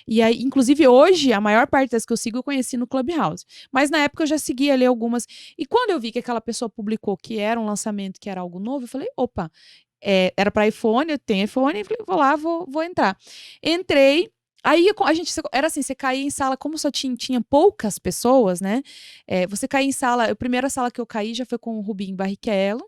E aí, inclusive hoje, a maior parte das que eu sigo eu conheci no Clubhouse. Mas na época eu já seguia ali algumas. E quando eu vi que aquela pessoa publicou que era um lançamento, que era algo novo, eu falei, opa, era para iPhone, eu tenho iPhone, e falei, vou lá, vou entrar. Entrei. Aí a gente era assim, você caía em sala, como só tinha poucas pessoas, né? Você caía em sala, a primeira sala que eu caí já foi com o Rubinho Barrichello.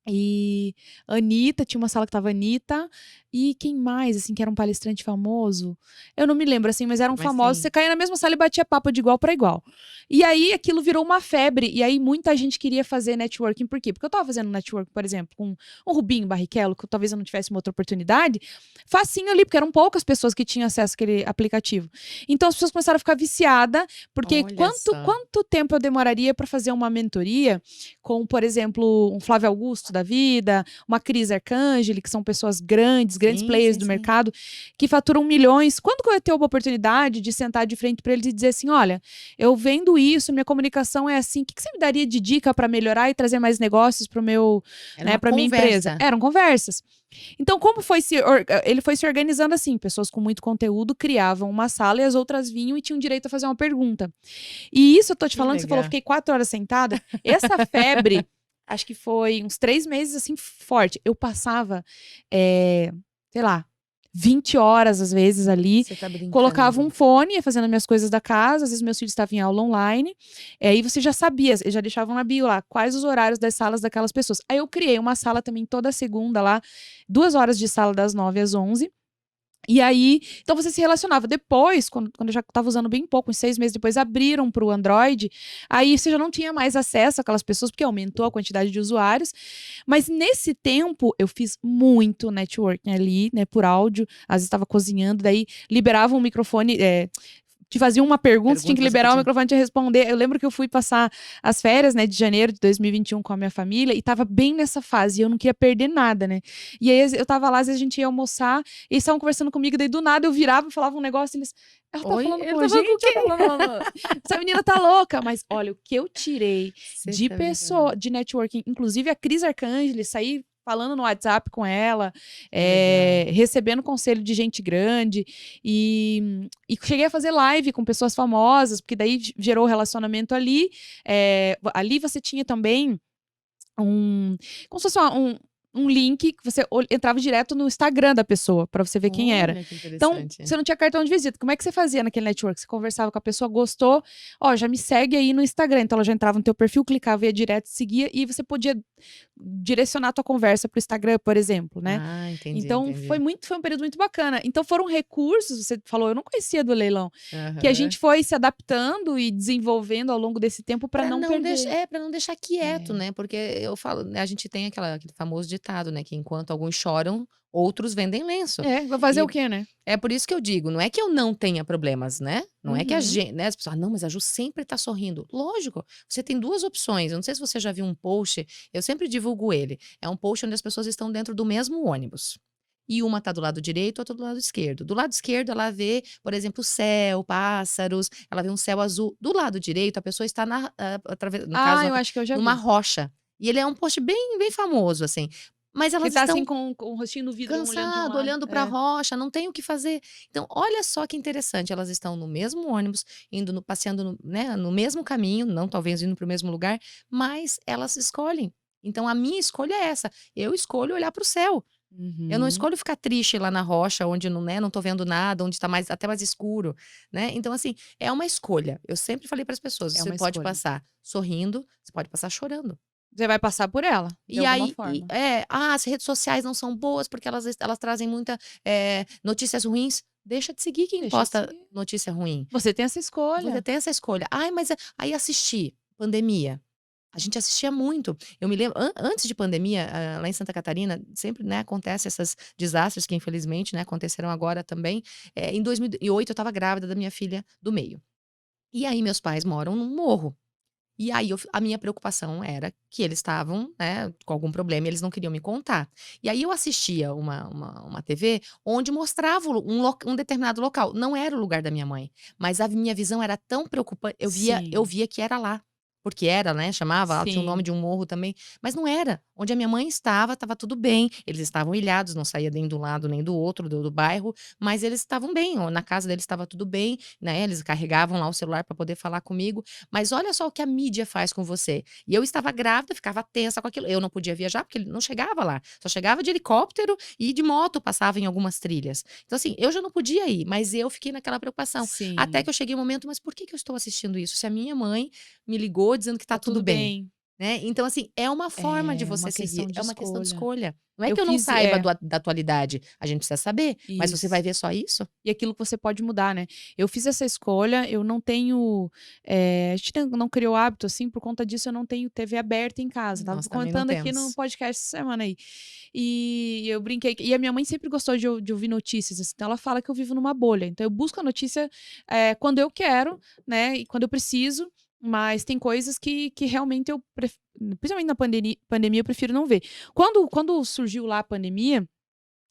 E Anitta, tinha uma sala que tava Anitta. E quem mais, assim, que era um palestrante famoso? Eu não me lembro, assim, mas eram Mas famosos. sim. Você caía na mesma sala e batia papo de igual para igual. E aí aquilo virou uma febre. E aí muita gente queria fazer networking. Por quê? Porque eu tava fazendo networking, por exemplo, com o Rubinho Barrichello, que talvez eu não tivesse uma outra oportunidade. Facinho ali, porque eram poucas pessoas que tinham acesso àquele aplicativo. Então as pessoas começaram a ficar viciadas. Porque Olha só. quanto tempo eu demoraria para fazer uma mentoria com, por exemplo, um Flávio Augusto da vida, uma Cris Arcangeli, que são pessoas grandes Sim, players sim, do sim. mercado, que faturam milhões. Quando que eu ia ter uma oportunidade de sentar de frente para eles e dizer assim, olha, eu vendo isso, minha comunicação é assim, o que você me daria de dica para melhorar e trazer mais negócios para o meu, Era né, uma para minha empresa? conversa. Eram conversas. Então, ele foi se organizando assim, pessoas com muito conteúdo criavam uma sala e as outras vinham e tinham direito a fazer uma pergunta. E isso eu tô te Que falando, você falou, legal. fiquei 4 horas sentada. Essa febre, acho que foi uns 3 meses, assim, forte. Eu passava, sei lá, 20 horas, às vezes, ali. Você tá Colocava um brincando. fone, ia fazendo as minhas coisas da casa. Às vezes, meus filhos estavam em aula online. Aí você já sabia, eles já deixavam na bio lá, quais os horários das salas daquelas pessoas. Aí eu criei uma sala também toda segunda lá, 2 horas de sala das 9 às 11. E aí, então você se relacionava. Depois, quando eu já estava usando bem pouco, uns 6 meses depois, abriram para o Android. Aí você já não tinha mais acesso àquelas pessoas, porque aumentou a quantidade de usuários. Mas nesse tempo, eu fiz muito networking ali, né, por áudio. Às vezes estava cozinhando, daí liberava um microfone, te faziam uma pergunta, você tinha que Pergunta, você liberar o podia. microfone e te responder. Eu lembro que eu fui passar as férias, né, de janeiro de 2021 com a minha família e tava bem nessa fase, e eu não queria perder nada, né? E aí eu tava lá, às vezes a gente ia almoçar, e eles estavam conversando comigo, daí do nada eu virava e falava um negócio, e eles, ela tá Oi, falando ele com a tá falando com gente, ela tá quem? falando, essa menina tá louca. Mas olha, o que eu tirei Você de tá brincando. pessoa, de networking, inclusive a Cris Arcangeli, saí falando no WhatsApp com ela, Que legal. recebendo conselho de gente grande, e cheguei a fazer live com pessoas famosas, porque daí gerou relacionamento ali. Ali você tinha também como se fosse um link que você entrava direto no Instagram da pessoa, pra você ver quem era. Olha que Então, interessante. você não tinha cartão de visita. Como é que você fazia naquele network? Você conversava com a pessoa, gostou, ó, já me segue aí no Instagram. Então, ela já entrava no teu perfil, clicava, ia direto, seguia, e você podia direcionar a tua conversa pro Instagram, por exemplo, né? Ah, entendi, Então, foi entendi. um período muito bacana. Então, foram recursos, você falou, eu não conhecia do leilão, que a Aham. gente foi se adaptando e desenvolvendo ao longo desse tempo pra não perder. Para não deixar quieto, É. né, porque eu falo, né, a gente tem aquele famoso ditado, né, que enquanto alguns choram, outros vendem lenço. Vai fazer o E quê, né? é por isso que eu digo, não é que eu não tenha problemas, né, não é que a Uhum. gente, né, as pessoas: "Ah, não, mas a Ju sempre tá sorrindo". Lógico, você tem 2 opções, eu não sei se você já viu um post, eu sempre divulgo ele, é um post onde as pessoas estão dentro do mesmo ônibus. E uma tá do lado direito, outra do lado esquerdo. Do lado esquerdo, ela vê, por exemplo, o céu, pássaros, ela vê um céu azul. Do lado direito, a pessoa está no caso, Ah, eu acho que eu já numa vi. rocha. E ele é um post bem famoso, assim. Mas Que elas tá assim estão com o rostinho no vidro, um olhando de um cansado, lado. olhando para a É. rocha, não tem o que fazer. Então, olha só que interessante, elas estão no mesmo ônibus, passeando né, no mesmo caminho, não talvez indo para o mesmo lugar, mas elas escolhem. Então, a minha escolha é essa. Eu escolho olhar para o céu. Eu não Uhum. escolho ficar triste lá na rocha, onde não, né, não tô vendo nada, onde tá até mais escuro, né. Então, assim, é uma escolha. Eu sempre falei para as pessoas: É "Você uma pode escolha. passar sorrindo, você pode passar chorando". Você vai passar por ela, de E alguma aí forma. as redes sociais não são boas, porque elas trazem muita, notícias ruins. Deixa de seguir quem Deixa de posta seguir. notícia ruim. Você tem essa Você escolha. tem essa escolha. Ai, mas aí assistir, pandemia. A gente assistia muito. Eu me lembro antes de pandemia, lá em Santa Catarina, sempre, né, acontece esses desastres que infelizmente, né, aconteceram agora também. Em 2008 eu estava grávida da minha filha do meio. E aí meus pais moram num morro. E aí a minha preocupação era que eles estavam, né, com algum problema e eles não queriam me contar. E aí eu assistia uma TV onde mostrava um determinado local. Não era o lugar da minha mãe, mas a minha visão era tão preocupante, eu Sim, via que era lá. Porque era, né, chamava, tinha o nome sim. de um morro também, mas não era. Onde a minha mãe estava tudo bem. Eles estavam ilhados, não saía nem do lado nem do outro do bairro, mas eles estavam bem, ó, na casa deles estava tudo bem, né, eles carregavam lá o celular para poder falar comigo. Mas olha só o que a mídia faz com você. E eu estava grávida, ficava tensa com aquilo. Eu não podia viajar, porque ele não chegava lá. Só chegava de helicóptero e de moto passava em algumas trilhas. Então, assim, eu já não podia ir, mas eu fiquei naquela preocupação. Até Sim. que eu cheguei um momento, mas por que que eu estou assistindo isso? Se a minha mãe me ligou dizendo que tá Tá tudo tudo bem, bem. né. Então, assim, é uma forma de É você uma seguir, questão de é uma questão de escolha. escolha. Não é Eu que eu não fiz saiba da atualidade, a gente precisa saber, mas você vai isso. ver só isso? E aquilo que você pode mudar, né. Eu fiz essa escolha, eu não tenho, a gente não criou hábito, assim, por conta disso eu não tenho TV aberta em casa, estava Nós também não contando aqui no temos. podcast essa semana aí. E eu brinquei e a minha mãe sempre gostou de ouvir notícias, assim, então ela fala que eu vivo numa bolha, então eu busco a notícia, quando eu quero, né, e quando eu preciso, mas tem coisas que realmente principalmente na pandemia eu prefiro não ver. Quando surgiu lá a pandemia,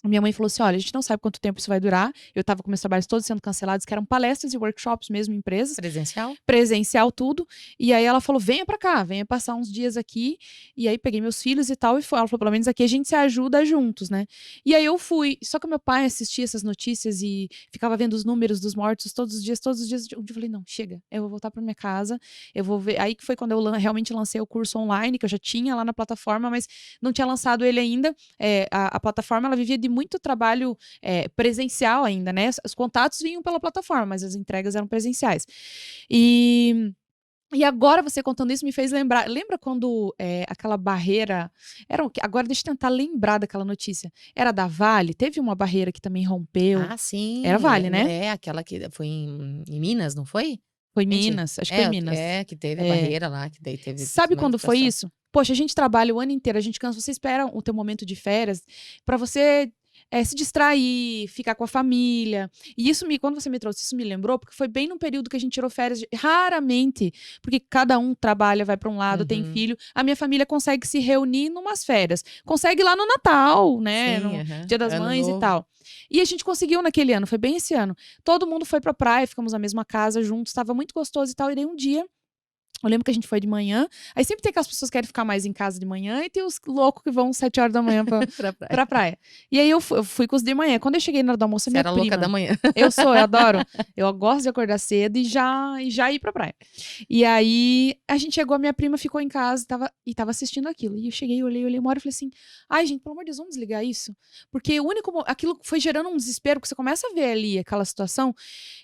a minha mãe falou assim: "Olha, a gente não sabe quanto tempo isso vai durar". Eu estava com meus trabalhos todos sendo cancelados, que eram palestras e workshops mesmo em empresas, Presencial? presencial tudo. E aí ela falou: "Venha pra cá, venha passar uns dias aqui". E aí peguei meus filhos e tal e foi. Ela falou: "Pelo menos aqui a gente se ajuda juntos, né". E aí eu fui. Só que o meu pai assistia essas notícias e ficava vendo os números dos mortos todos os dias, todos os dias. Um dia eu falei: "Não, chega, eu vou voltar pra minha casa, eu vou ver". Aí que foi quando eu realmente lancei o curso online, que eu já tinha lá na plataforma, mas não tinha lançado ele ainda. A plataforma ela vivia de muito trabalho, presencial ainda, né, os contatos vinham pela plataforma, mas as entregas eram presenciais. E e agora você contando isso me fez lembra quando, aquela barreira era o quê? Agora deixa eu tentar lembrar daquela notícia, era da Vale? Teve uma barreira que também rompeu, Ah, era sim, Vale, né? aquela que foi em Minas, não foi? Foi Gente, Minas, acho que foi Minas. que teve a É. barreira lá, que daí teve, Sabe né, quando foi situação. isso? Poxa, a gente trabalha o ano inteiro, a gente cansa, você espera o teu momento de férias pra você, se distrair, ficar com a família. E quando você me trouxe, isso me lembrou, porque foi bem num período que a gente tirou férias, raramente, porque cada um trabalha, vai para um lado, tem Uhum. filho. A minha família consegue se reunir numas férias. Consegue ir lá no Natal, né? Sim, No aham. Dia das Ano Mães e novo. tal. E a gente conseguiu naquele ano, foi bem esse ano. Todo mundo foi pra praia, ficamos na mesma casa juntos, estava muito gostoso e tal. E daí um dia, eu lembro que a gente foi de manhã. Aí sempre tem aquelas pessoas que querem ficar mais em casa de manhã e tem os loucos que vão 7 horas da manhã Pra praia. pra praia. E aí eu fui com os de manhã. Quando eu cheguei na hora do almoço, a Você minha era louca da prima. manhã. Eu adoro. Eu gosto de acordar cedo e já ir pra praia. E aí a gente chegou, a minha prima ficou em casa e tava assistindo aquilo. E eu cheguei, olhei uma hora e falei assim: ai, gente, pelo amor de Deus, vamos desligar isso? Porque aquilo foi gerando um desespero, porque você começa a ver ali aquela situação.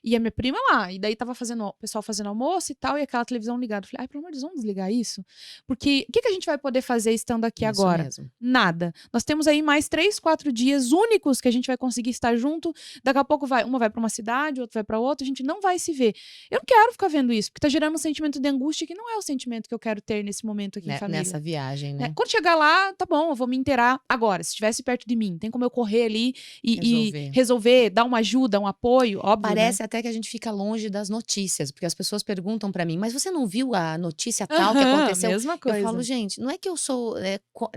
E a minha prima lá, e daí tava o pessoal fazendo almoço e tal, e aquela televisão ligada. Eu falei, ai, pelo amor de Deus, vamos desligar isso? Porque o que a gente vai poder fazer estando aqui Isso agora? mesmo. Nada. Nós temos aí mais 3, 4 dias únicos que a gente vai conseguir estar junto. Daqui a pouco uma vai pra uma cidade, outra vai pra outra, a gente não vai se ver. Eu não quero ficar vendo isso, porque tá gerando um sentimento de angústia que não é o sentimento que eu quero ter nesse momento aqui em família. Nessa viagem, Né? né? Quando chegar lá, tá bom, eu vou me inteirar agora. Se estivesse perto de mim, tem como eu correr ali e Resolver. resolver, dar uma ajuda, um apoio, óbvio, né? Parece até que a gente fica longe das notícias, porque as pessoas perguntam pra mim, mas você não viu a notícia tal que aconteceu? Mesma Eu falo, coisa. gente, não é que eu sou.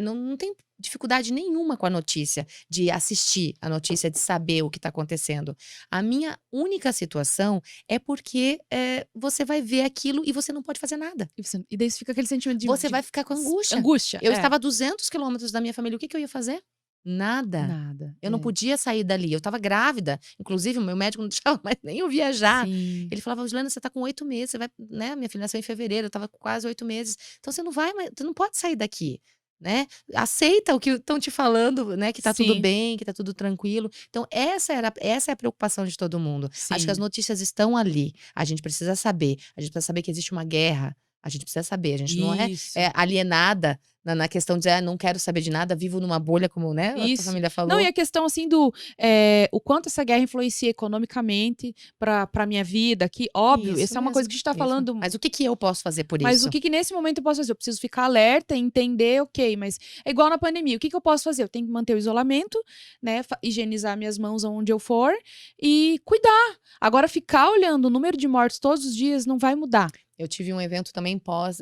Não tem dificuldade nenhuma com a notícia, de assistir a notícia, de saber o que tá acontecendo. A minha única situação é porque você vai ver aquilo e você não pode fazer nada. E daí fica aquele sentimento de Você vai ficar com angústia. angústia. Eu estava a 200 quilômetros da minha família, o que que eu ia fazer? Nada. Nada. Eu não podia sair dali. Eu estava grávida. Inclusive, o meu médico não deixava mais nem eu viajar. Sim. Ele falava, Juliana, você tá com 8 meses, você vai, né? Minha filha nasceu em fevereiro, eu tava com quase 8 meses. Então você não vai, tu não pode sair daqui, né? Aceita o que estão te falando, né? Que tá tudo Sim. bem, que tá tudo tranquilo. Então, essa é a preocupação de todo mundo. Acho que as Sim. notícias estão ali. A gente precisa saber. A gente precisa saber que existe uma guerra. A gente precisa saber. A gente não é Isso. alienada na questão de dizer, não quero saber de nada, vivo numa bolha, como, né, a tua Isso. família falou. Não, e a questão assim o quanto essa guerra influencia economicamente pra minha vida aqui, óbvio, Isso essa é uma coisa que a gente tá isso. falando. Mas o que que eu posso fazer por Mas isso? o que nesse momento eu posso fazer? Eu preciso ficar alerta, entender, ok, mas é igual na pandemia. O que eu posso fazer? Eu tenho que manter o isolamento, né? Higienizar minhas mãos aonde eu for e cuidar. Agora, ficar olhando o número de mortes todos os dias não vai mudar. Eu tive um evento também pós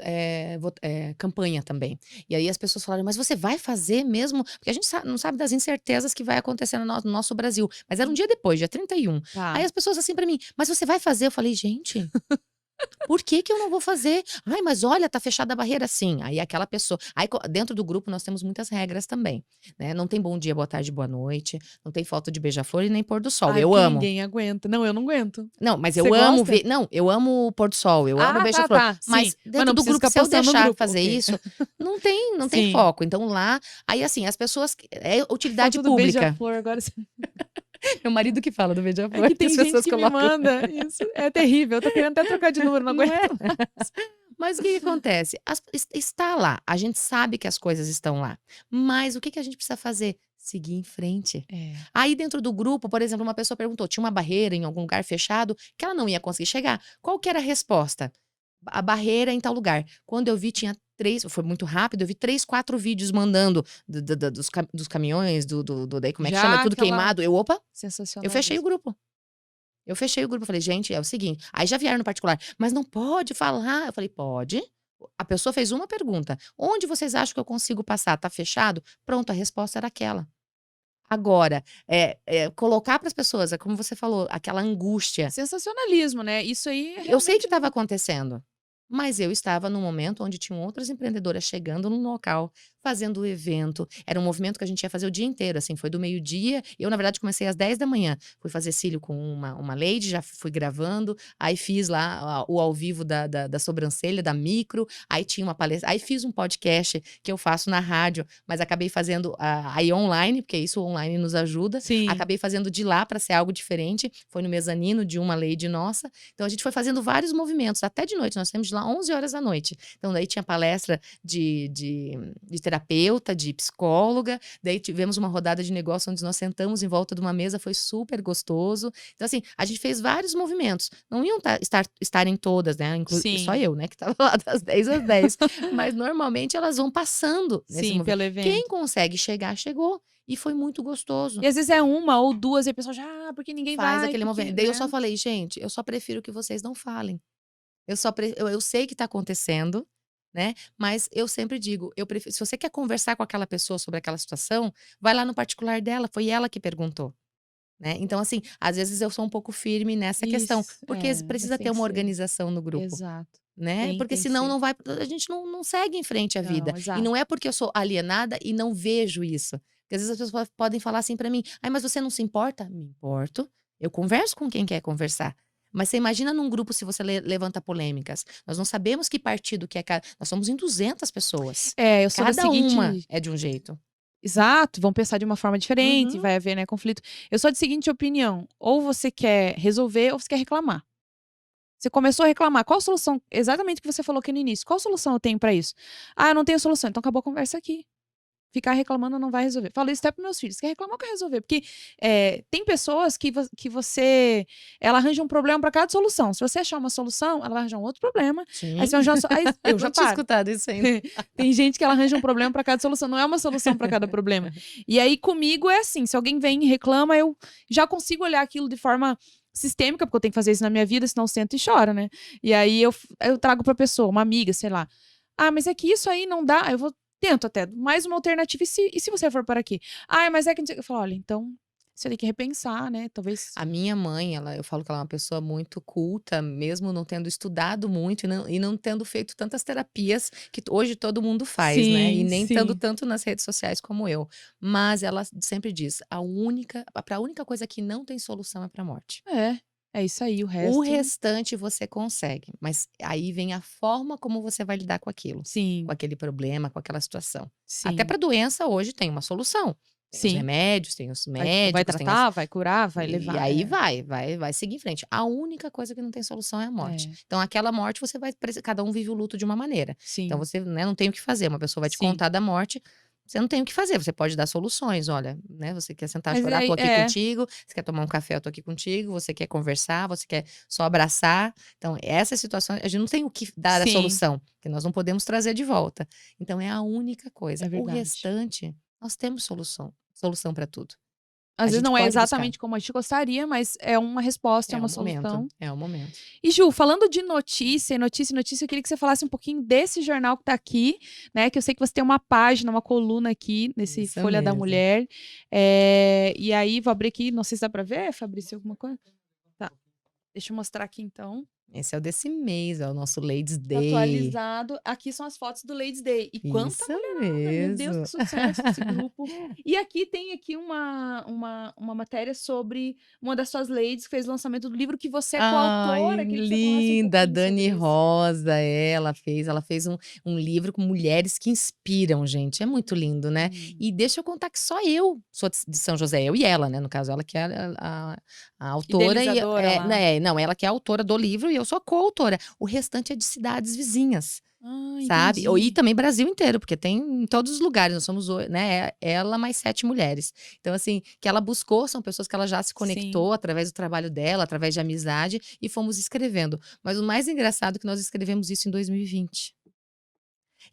campanha também. E aí as pessoas falaram, mas você vai fazer mesmo? Porque a gente não sabe das incertezas que vai acontecer no nosso Brasil. Mas era um dia depois, dia 31. Tá. Aí as pessoas assim pra mim, mas você vai fazer? Eu falei, gente, por que que eu não vou fazer? Ai, mas olha, tá fechada a barreira sim. Aí aquela pessoa. Aí dentro do grupo nós temos muitas regras também, né? Não tem bom dia, boa tarde, boa noite. Não tem foto de beija-flor e nem pôr do sol. Ai, Eu porque amo. ninguém aguenta. Não, eu não aguento. Não, mas Você eu amo gosta? ver. Não, eu amo o pôr do sol, eu amo o beija-flor. tá. Mas Sim. dentro não do preciso grupo, ficar se eu postando no deixar grupo. fazer Ok. isso, não tem Sim. foco. Então lá, aí assim, as pessoas. É utilidade Foto do pública. beija-flor agora. Meu marido que fala do beija-flor. É que tem as gente pessoas que me colocam. manda. Isso é terrível. Eu tô querendo até trocar de número, não Não é? aguento. Mas o que que acontece? Está lá. A gente sabe que as coisas estão lá. Mas o que que a gente precisa fazer? Seguir em frente. É. Aí dentro do grupo, por exemplo, uma pessoa perguntou, tinha uma barreira em algum lugar fechado que ela não ia conseguir chegar. Qual que era a resposta? A barreira em tal lugar. Quando eu vi, tinha 3, foi muito rápido, eu vi 3, 4 vídeos mandando dos caminhões, daí como é que Já chama? Tudo aquela- queimado. Sensacional. Eu fechei o grupo. Eu fechei o grupo, falei, gente, é o seguinte. Aí já vieram no particular, mas não pode falar. Eu falei, pode. A pessoa fez uma pergunta. Onde vocês acham que eu consigo passar? Tá fechado? Pronto, a resposta era aquela. Agora, colocar para as pessoas, é como você falou, aquela angústia. Sensacionalismo, né? Isso aí Eu sei realmente que estava acontecendo, mas eu estava num momento onde tinham outras empreendedoras chegando no local, fazendo o evento. Era um movimento que a gente ia fazer o dia inteiro, assim, foi do meio-dia. Eu, na verdade, comecei às 10 da manhã. Fui fazer cílio com uma lady, já fui gravando. Aí fiz lá o ao vivo da sobrancelha, da micro. Aí tinha uma palestra. Aí fiz um podcast que eu faço na rádio, mas acabei fazendo aí online, porque isso online nos ajuda. Sim. Acabei fazendo de lá para ser algo diferente. Foi no mezanino de uma lady nossa. Então a gente foi fazendo vários movimentos, até de noite. Nós temos de lá 11 horas da noite. Então daí tinha palestra de terapeuta, de psicóloga, daí tivemos uma rodada de negócio onde nós sentamos em volta de uma mesa, foi super gostoso. Então, assim, a gente fez vários movimentos. Não iam estar em todas, né? Só Sim, eu, né, que estava lá das 10 às 10. Mas normalmente elas vão passando nesse sim, movimento. pelo Quem evento. consegue chegar, chegou. E foi muito gostoso. E às vezes é uma ou duas e a pessoa já, porque ninguém Faz vai, aquele porque, movimento. Daí eu né? só falei, gente, eu só prefiro que vocês não falem. Eu sei que tá acontecendo, né, mas eu sempre digo, eu prefiro se você quer conversar com aquela pessoa sobre aquela situação, vai lá no particular dela, foi ela que perguntou, né. Então, assim, às vezes eu sou um pouco firme nessa questão, Isso, porque mas precisa tem ter que uma ser. organização no grupo, Exato. né, porque Tem que senão ser. não vai a gente não segue em frente a vida. Não, E exato. não é porque eu sou alienada e não vejo isso. Porque às vezes as pessoas podem falar assim pra mim: "Ai, mas você não se importa?" Me importo, eu converso com quem quer conversar. Mas você imagina num grupo se você levanta polêmicas. Nós não sabemos que partido que é cada nós somos em 200 pessoas. É, eu sou da Cada uma seguinte. é de um jeito. Exato, vão pensar de uma forma diferente, Uhum. vai haver, né, conflito. Eu sou de seguinte opinião: ou você quer resolver ou você quer reclamar. Você começou a reclamar, qual a solução? Exatamente o que você falou aqui no início. Qual solução eu tenho pra isso? Ah, eu não tenho solução, então acabou a conversa aqui. Ficar reclamando não vai resolver. Falo isso até para meus filhos: "Quer reclamar ou quer resolver?" Porque, tem pessoas que você ela arranja um problema para cada solução. Se você achar uma solução, ela vai arranjar um outro problema, aí você Sim. arranjar uma aí eu já Não tinha paro. escutado isso ainda. Tem gente que ela arranja um problema para cada solução, não é uma solução para cada problema. E aí comigo é assim, se alguém vem e reclama, eu já consigo olhar aquilo de forma sistêmica, porque eu tenho que fazer isso na minha vida, senão eu sento e choro, né. E aí eu trago pra pessoa, uma amiga, sei lá: "Ah, mas é que isso aí não dá", eu vou tento até mais uma alternativa, e se você for para aqui? "Ai, mas é que não sei", eu falo: "Olha, então você tem que repensar, né, talvez". A minha mãe, eu falo que ela é uma pessoa muito culta, mesmo não tendo estudado muito e não tendo feito tantas terapias que hoje todo mundo faz, né, e Sim, nem estando sim. tanto nas redes sociais como eu. Mas ela sempre diz: a única coisa que não tem solução é para a morte. É, é isso aí, o O resto restante você consegue, mas aí vem a forma como você vai lidar com aquilo, com sim, aquele problema, com aquela situação. Até sim, para doença hoje tem uma solução. Tem os sim. remédios, tem os Vai médicos, tem as tratar, vai curar, vai e levar, aí é. vai seguir em frente. A única coisa que não tem solução é a morte. É, Então aquela morte você vai cada um vive o luto de uma maneira. Então sim, você, né, não tem o que fazer, uma pessoa vai te sim. contar da morte, você não tem o que fazer, você pode dar soluções, "Olha, né, você quer sentar Mas chorar, aí tô aqui é, contigo, você quer tomar um café, eu tô aqui contigo, você quer conversar, você quer só abraçar". Então essas situações, a gente não tem o que dar a sim, solução, porque nós não podemos trazer de volta. Então é a única é coisa. O verdade. restante, nós temos solução para tudo. A Às vezes gente não é pode buscar. exatamente como a gente gostaria, mas é uma resposta, é É uma o momento, solução. é o momento. E Ju, falando de notícia, notícia, notícia, eu queria que você falasse um pouquinho desse jornal que tá aqui, né, que eu sei que você tem uma página, uma coluna aqui nesse Isso Folha da mesmo. Mulher, e aí vou abrir aqui, não sei se dá pra ver, Fabrício, alguma coisa? Tá, deixa eu mostrar aqui então. Esse é o desse mês, é o nosso Ladies Tá Day. atualizado. Aqui são as fotos do Ladies Day. E quanta Isso mulherada! Meu Deus, que mesmo. sucesso esse grupo. E aqui tem aqui uma matéria sobre uma das suas ladies que fez o lançamento do livro que você é Ai, coautora. Queria que você falasse um linda, pouquinho Dani sobre isso. Rosa, ela fez um livro com mulheres que inspiram, gente, é muito lindo, né. Hum. E deixa eu contar que só eu sou de São José, eu e ela, né, no caso ela que é a autora Idealizadora lá. né, não, ela que é a autora do livro e eu sou a coautora, o restante é de cidades vizinhas. Ah, Sabe, e entendi. também Brasil inteiro, porque tem em todos os lugares, nós somos né, ela mais 7 mulheres. Então assim, que ela buscou, são pessoas que ela já se Sim. conectou através do trabalho dela, através de amizade, e fomos escrevendo. Mas o mais engraçado é que nós escrevemos isso em 2020.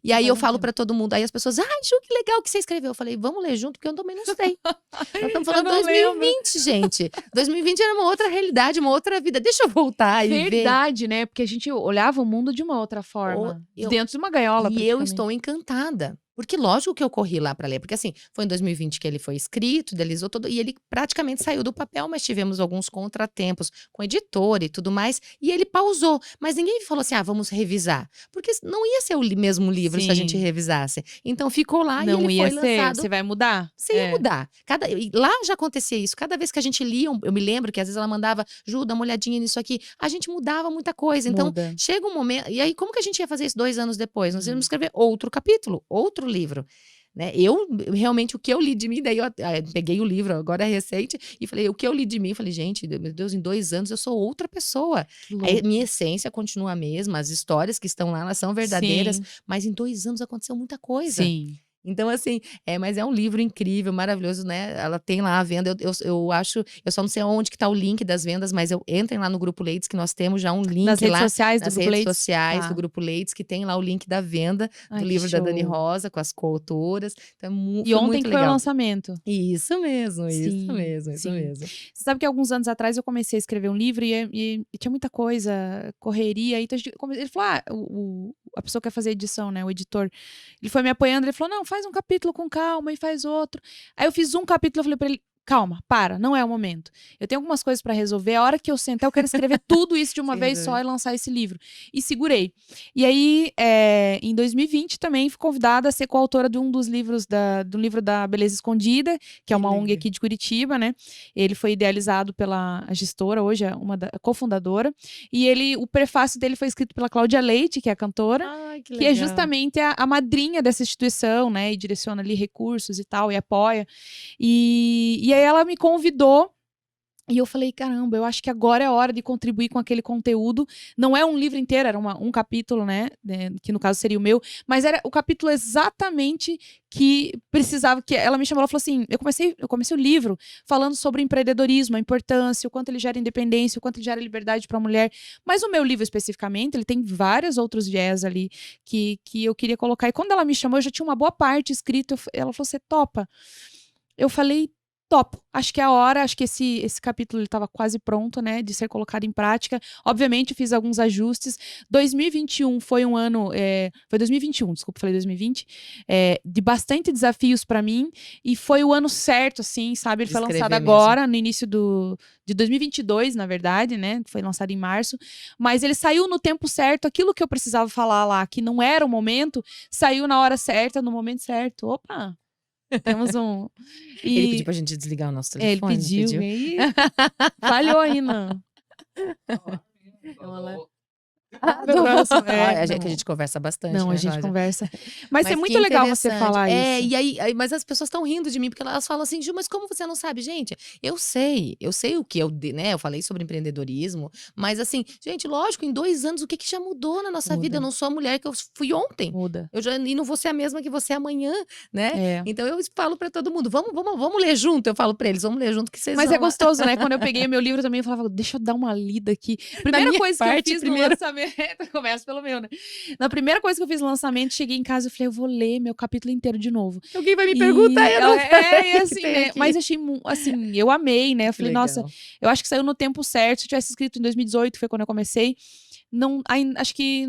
E Já aí eu faz um falo tempo. pra todo mundo, aí as pessoas: "Ai, Ju, que legal que você escreveu". Eu falei: "Vamos ler junto, porque eu também não sei". Nós estamos Eu falando não lembro. 2020, gente. 2020 era uma outra realidade, uma outra vida. Deixa eu voltar e ver. Verdade, né? Porque a gente olhava o mundo de uma outra Ou forma. De eu dentro de uma gaiola, E eu praticamente. estou encantada, porque lógico que eu corri lá para ler, porque assim, foi em 2020 que ele foi escrito, idealizou todo e ele praticamente saiu do papel, mas tivemos alguns contratempos com editor e tudo mais, e ele pausou, mas ninguém falou assim: "Ah, vamos revisar", porque não ia ser o mesmo livro se a gente Sim. revisasse. Então ficou lá e ele Não ia foi ser? lançado Você vai mudar? sem É, mudar. E lá já acontecia isso, cada vez que a gente lia, eu me lembro que às vezes ela mandava: "Ju, dá uma olhadinha nisso aqui", a gente mudava muita coisa, então muda. chega um momento e aí como que a gente ia fazer isso 2 anos depois? Nós íamos Hum. escrever outro capítulo, outro livro, né. Realmente o que eu li de mim, daí eu peguei o livro, agora é recente, e falei o que eu li de mim, falei: "Gente, meu Deus, em 2 anos eu sou outra pessoa". Que Minha louco. essência continua a mesma, as histórias que estão lá, elas são verdadeiras, Sim, mas em 2 anos aconteceu muita coisa. sim. Então, assim, mas é um livro incrível, maravilhoso, né? Ela tem lá a venda. Eu acho, eu só não sei onde que tá o link das vendas, mas entrem lá no Grupo Leites, que nós temos já um Nas link redes lá sociais do nas Grupo redes Leites? sociais do Tá. Grupo Leites, que tem lá o link da venda do Ai, que livro da Dani show. Rosa, com as coautoras. Então, E foi ontem muito que foi o legal. lançamento. Isso mesmo, isso Sim, mesmo, isso sim. mesmo. Você sabe que alguns anos atrás eu comecei a escrever um livro e tinha muita coisa, correria, então ele falou, a pessoa que quer fazer a edição, né, o editor, ele foi me apoiando, ele falou, não, faz um capítulo com calma e faz outro. Aí eu fiz um capítulo, eu falei pra ele, calma, para, não é o momento. Eu tenho algumas coisas pra resolver, a hora que eu sentar eu quero escrever tudo isso de uma Sem vez só dúvida. e lançar esse livro. E segurei. E aí, em 2020 também fui convidada a ser coautora de um dos livros do livro da Beleza Escondida, que é Que uma ONG legal. aqui de Curitiba, né? Ele foi idealizado pela gestora, hoje é a cofundadora, e o prefácio dele foi escrito pela Cláudia Leite, que é a cantora, Ai, que que é legal. justamente a madrinha dessa instituição, né? E direciona ali recursos e tal, e apoia. E aí ela me convidou. E eu falei, caramba, eu acho que agora é a hora de contribuir com aquele conteúdo. Não é um livro inteiro, era um capítulo, né? Que no caso seria o meu, mas era o capítulo exatamente que precisava. Que ela me chamou, ela falou assim: eu comecei o livro falando sobre empreendedorismo, a importância, o quanto ele gera independência, o quanto ele gera liberdade para a mulher. Mas o meu livro especificamente, ele tem vários outros viés ali que eu queria colocar. E quando ela me chamou, eu já tinha uma boa parte escrita. Ela falou: você topa? Eu falei, topo. Acho que é a hora, acho que esse capítulo estava quase pronto, né, de ser colocado em prática. Obviamente, eu fiz alguns ajustes. 2021 foi um ano, foi 2021, desculpa, falei 2020, de bastante desafios para mim, e foi o ano certo, assim, sabe? Ele De foi lançado escrever mesmo. agora, no início de 2022, na verdade, né? Foi lançado em março, mas ele saiu no tempo certo. Aquilo que eu precisava falar lá, que não era o momento, saiu na hora certa, no momento certo. Opa! Temos um. Ele pediu pra gente desligar o nosso Ele telefone, não pediu. pediu? E falhou aí, não. Do próximo, Ai, que a não. gente conversa bastante, Não, a né, gente Cláudia? conversa. Mas é Mas que muito legal você interessante. falar isso. E aí, mas as pessoas estão rindo de mim, porque elas falam assim: "Ju, mas como você não sabe?" Gente, eu sei o que né, eu falei sobre empreendedorismo, mas assim, gente, lógico, em 2 anos o que que já mudou na nossa vida? Eu Muda, não sou a mulher que eu fui ontem. muda. E não vou ser a mesma que você amanhã, né. É. Então eu falo pra todo mundo: "Vamos ler junto", eu falo pra eles: "Vamos ler junto que vocês Mas é vão lá". gostoso, né? Quando eu peguei meu livro também, eu falava, deixa eu dar uma lida aqui. Na Primeira minha coisa que eu parte fiz primeiro. no lançamento. Começa pelo meu, né? Na primeira coisa que eu fiz no lançamento, cheguei em casa e falei, eu vou ler meu capítulo inteiro de novo. Alguém vai me perguntar, E eu não e falei que assim, tem né? aqui. Mas achei, assim, eu amei, né? Eu Que falei, nossa, legal. eu acho que saiu no tempo certo. Se tivesse escrito em 2018, foi quando eu comecei. Não, acho que.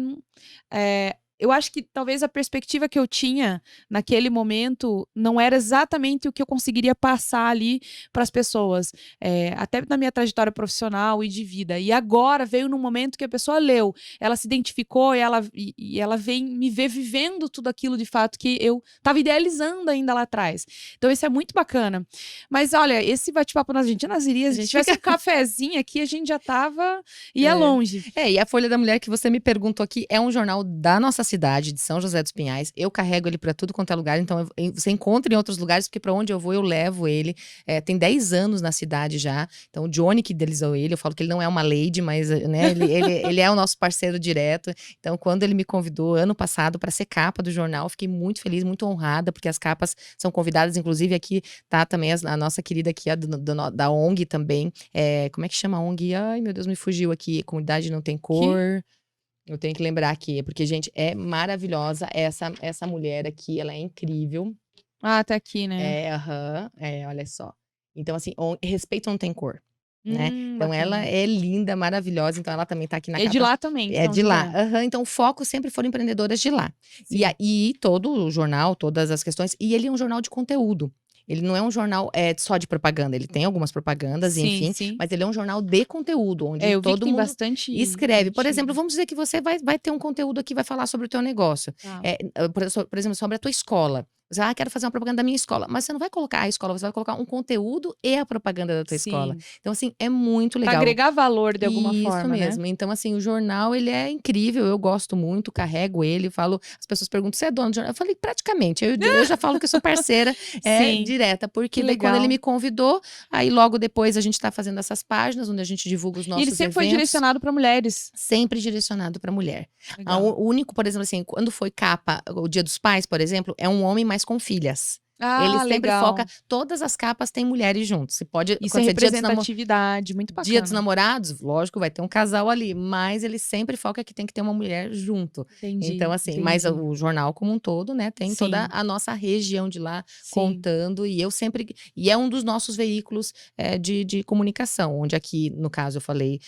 Eu acho que talvez a perspectiva que eu tinha naquele momento não era exatamente o que eu conseguiria passar ali para as pessoas, até na minha trajetória profissional e de vida. E agora veio num momento que a pessoa leu, ela se identificou e ela vem me ver vivendo tudo aquilo de fato que eu estava idealizando ainda lá atrás. Então isso é muito bacana. Mas olha, esse bate-papo na Argentina, nas irias, A se gente tivesse fica um cafezinho aqui, a gente já ia É. longe. E a Folha da Mulher que você me perguntou aqui é um jornal da nossa cidade, de São José dos Pinhais. Eu carrego ele para tudo quanto é lugar, então você encontra em outros lugares, porque para onde eu vou, eu levo ele. Tem 10 anos na cidade já. Então, o Johnny que idealizou ele, eu falo que ele não é uma lady, mas né, ele é o nosso parceiro direto. Então, quando ele me convidou ano passado para ser capa do jornal, eu fiquei muito feliz, muito honrada, porque as capas são convidadas, inclusive aqui tá também a nossa querida aqui, da ONG também. Como é que chama a ONG? Ai, meu Deus, me fugiu aqui. Comunidade Não Tem Cor. Eu tenho que lembrar aqui, porque, gente, é maravilhosa essa mulher aqui, ela é incrível. Ah, tá aqui, né? Olha só. Então, assim, respeito não tem cor, né? Então, ela Bacana. é linda, maravilhosa, então ela também tá aqui na É de capa. lá também, de É São de lá. José. Então o foco sempre foram empreendedoras de lá. Sim. E todo o jornal, todas as questões, e ele é um jornal de conteúdo. Ele não é um jornal só de propaganda, ele tem algumas propagandas, Sim, enfim, sim. mas ele é um jornal de conteúdo, onde Eu vi que todo tem mundo bastante escreve. Por gente. exemplo, vamos dizer que você vai ter um conteúdo aqui, vai falar sobre o teu negócio. Tá. Por exemplo, sobre a tua escola. Você, quero fazer uma propaganda da minha escola. Mas você não vai colocar a escola, você vai colocar um conteúdo e a propaganda da tua escola. Sim. Então, assim, é muito Pra legal. agregar valor de alguma Isso forma, né? mesmo. Então, assim, o jornal, ele é incrível, eu gosto muito, carrego ele, falo, as pessoas perguntam, você é dona do jornal? Eu falei, praticamente, eu já falo que eu sou parceira Sim. direta, porque Que daí quando ele legal. me convidou, aí logo depois a gente tá fazendo essas páginas, onde a gente divulga os E nossos ele sempre foi eventos. direcionado pra mulheres. Sempre direcionado para mulher. Legal. O único, por exemplo, assim, quando foi capa, o Dia dos Pais, por exemplo, é um homem, jornais com filhas. Ele Ah, sempre legal. foca, todas as capas têm mulheres juntos. Você pode, Isso é quando você dia dos representatividade, muito Dia dos bacana. Namorados, lógico, vai ter um casal ali, mas ele sempre foca que tem que ter uma mulher junto. Então, Entendi, assim, mas entendi. o jornal como um todo, né, tem toda Sim, a nossa região de lá sim. contando, e é um dos nossos veículos de comunicação, onde aqui, no caso, eu falei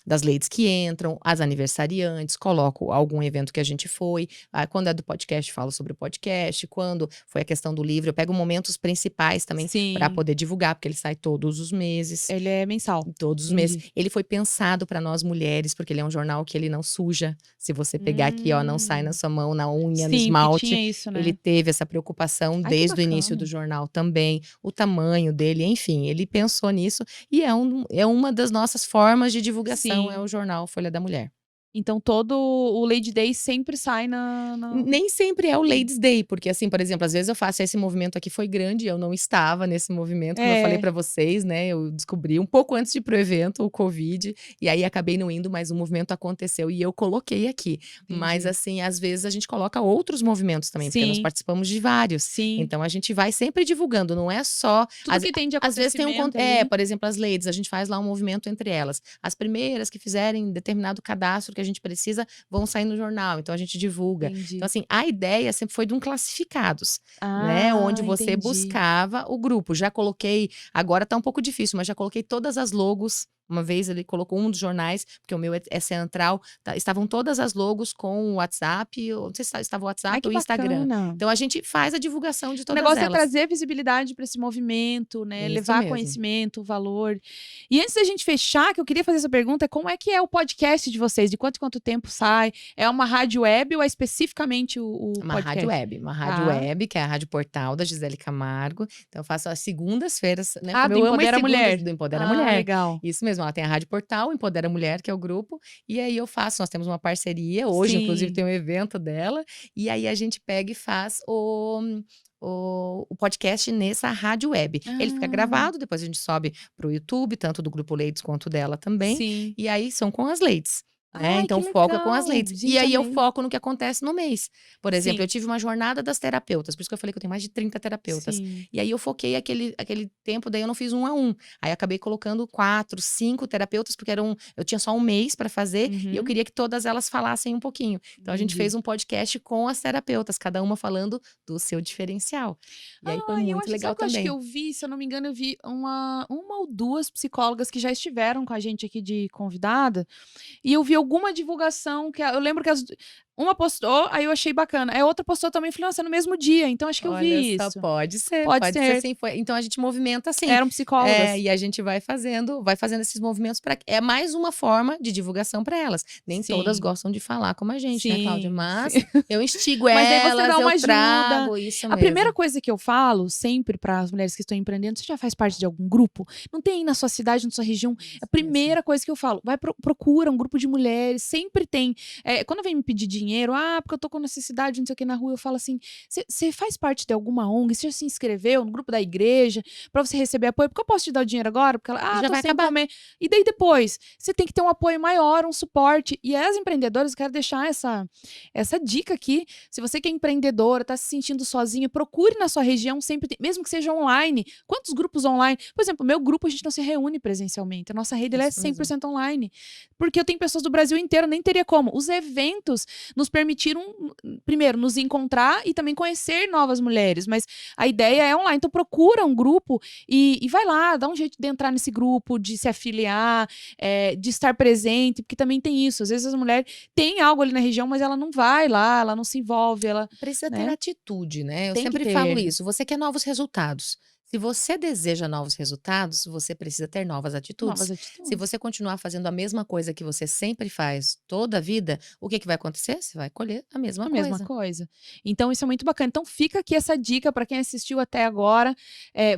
das ladies que entram, as aniversariantes, coloco algum evento que a gente foi, quando é do podcast, falo sobre o podcast, quando foi a questão do livro, eu pego momentos principais também para Sim, poder divulgar, porque ele sai todos os meses. ele é mensal. Todos os meses. Entendi. Ele foi pensado para nós mulheres, porque ele é um jornal que ele não suja. Se você pegar aqui, ó, não sai na Hum. sua mão, na unha, no Sim, porque esmalte. tinha isso, Ele né. teve essa preocupação Ai, que desde o início do bacana. jornal também. O tamanho dele, enfim, ele pensou nisso. E é uma das nossas formas de divulgação, é Sim. o jornal Folha da Mulher. Então todo o Lady Day sempre sai na Nem sempre é o Ladies Day, porque assim, por exemplo, às vezes eu faço esse movimento aqui foi grande, eu não estava nesse movimento, como eu falei É, pra vocês, né, eu descobri um pouco antes de ir pro evento, o Covid, e aí acabei não indo, mas o movimento aconteceu e eu coloquei aqui. Mas entendi. assim, às vezes a gente coloca outros movimentos também, porque nós Sim, participamos de vários. sim. Então a gente vai sempre divulgando, não é só Tudo que tem de às vezes tem acontecimento ali. por exemplo, as ladies, a gente faz lá um movimento entre elas. As primeiras que fizerem determinado cadastro que a gente precisa vão sair no jornal, então a gente divulga. Então, Entendi. assim, a ideia sempre foi de um classificados, né? Onde Ah, você entendi. buscava o grupo. Já coloquei, agora tá um pouco difícil, mas já coloquei todas as logos. Uma vez ele colocou um dos jornais, porque o meu é central, estavam todas as logos com o WhatsApp, ou não sei se estava o Ai, WhatsApp que ou o Instagram. bacana. Então a gente faz a divulgação de O todas negócio é elas. trazer visibilidade para esse movimento, né, Isso levar mesmo. conhecimento, valor. E antes da gente fechar, que eu queria fazer essa pergunta, como é que é o podcast de vocês? De quanto em quanto tempo sai? É uma rádio web ou é especificamente o podcast? Uma rádio Tá. web, que é a Rádio Portal da Gisele Camargo. Então eu faço às segundas-feiras, né, Ah, como do eu amo as Empodera a segundas Mulher. do Empodera a Ah, Mulher. legal. Isso mesmo, ela tem a Rádio Portal, Empodera a Mulher, que é o grupo, e aí eu faço, nós temos uma parceria, hoje inclusive Sim. tem um evento dela, e aí a gente pega e faz o podcast nessa rádio web. Ele fica Ah, gravado, depois a gente sobe para o YouTube, tanto do Grupo Ladies quanto dela também, sim. e aí são com as ladies. Né? Ai, Então que o foco é com as legal. ladies. E Gente, aí eu amei. foco no que acontece no mês. Por exemplo, eu Sim, tive uma jornada das terapeutas, por isso que eu falei que eu tenho mais de 30 terapeutas. sim. E aí eu foquei aquele tempo, daí eu não fiz um a um. Aí acabei colocando 4, 5 terapeutas, porque eu tinha só um mês para fazer e eu Uhum, queria que todas elas falassem um pouquinho. Então a gente entendi. fez um podcast com as terapeutas, cada uma falando do seu diferencial. E aí foi Ah, eu muito acho, sabe legal o que eu acho que também. eu vi? Se eu não me engano, eu vi uma ou duas psicólogas que já estiveram com a gente aqui de convidada, e eu vi alguma divulgação que eu lembro que uma postou, aí eu achei bacana. Aí a outra postou também, falei, nossa, é no mesmo dia, então acho que eu Olha vi só, isso. Pode pode ser ser. sim. Então a gente movimenta assim. Eram psicólogas. E a gente vai fazendo esses movimentos para é mais uma forma de divulgação para elas. Nem todas Sim, gostam de falar como a gente, né, Cláudia? sim, sim. Mas eu instigo Mas daí você elas, dá uma eu ajuda. trago isso A primeira mesmo. coisa que eu falo sempre para as mulheres que estão empreendendo, você já faz parte de algum grupo? Não tem aí na sua cidade, na sua região? A Isso mesmo. primeira coisa que eu falo, vai procura um grupo de mulheres, sempre tem. Quando vem me pedir dinheiro, porque eu tô com necessidade, não sei o que na rua, eu falo assim: você faz parte de alguma ONG? Você já se inscreveu no grupo da igreja para você receber apoio? Porque eu posso te dar o dinheiro agora? Porque ela, Já tô vai sem acabar. comer. E daí depois, você tem que ter um apoio maior, um suporte. E as empreendedoras, eu quero deixar essa dica aqui. Se você que é empreendedora, tá se sentindo sozinha, procure na sua região, sempre tem, mesmo que seja online. Quantos grupos online? Por exemplo, o meu grupo a gente não se reúne presencialmente. A nossa rede ela é Isso mesmo. 100% online. Porque eu tenho pessoas do Brasil inteiro, nem teria como. Os eventos nos permitiram, primeiro, nos encontrar e também conhecer novas mulheres. Mas a ideia é online. Então procura um grupo e vai lá, dá um jeito de entrar nesse grupo, de se afiliar, de estar presente, porque também tem isso. Às vezes as mulheres têm algo ali na região, mas ela não vai lá, ela não se envolve, ela, Precisa ter né? atitude, né? Eu Tem que sempre falo ter. isso. Você quer novos resultados. Se você deseja novos resultados, você precisa ter novas atitudes. Novas Se atitudes. você continuar fazendo a mesma coisa que você sempre faz toda a vida, o que vai acontecer? Você vai colher a mesma A mesma coisa. coisa. Então, isso é muito bacana. Então, fica aqui essa dica para quem assistiu até agora.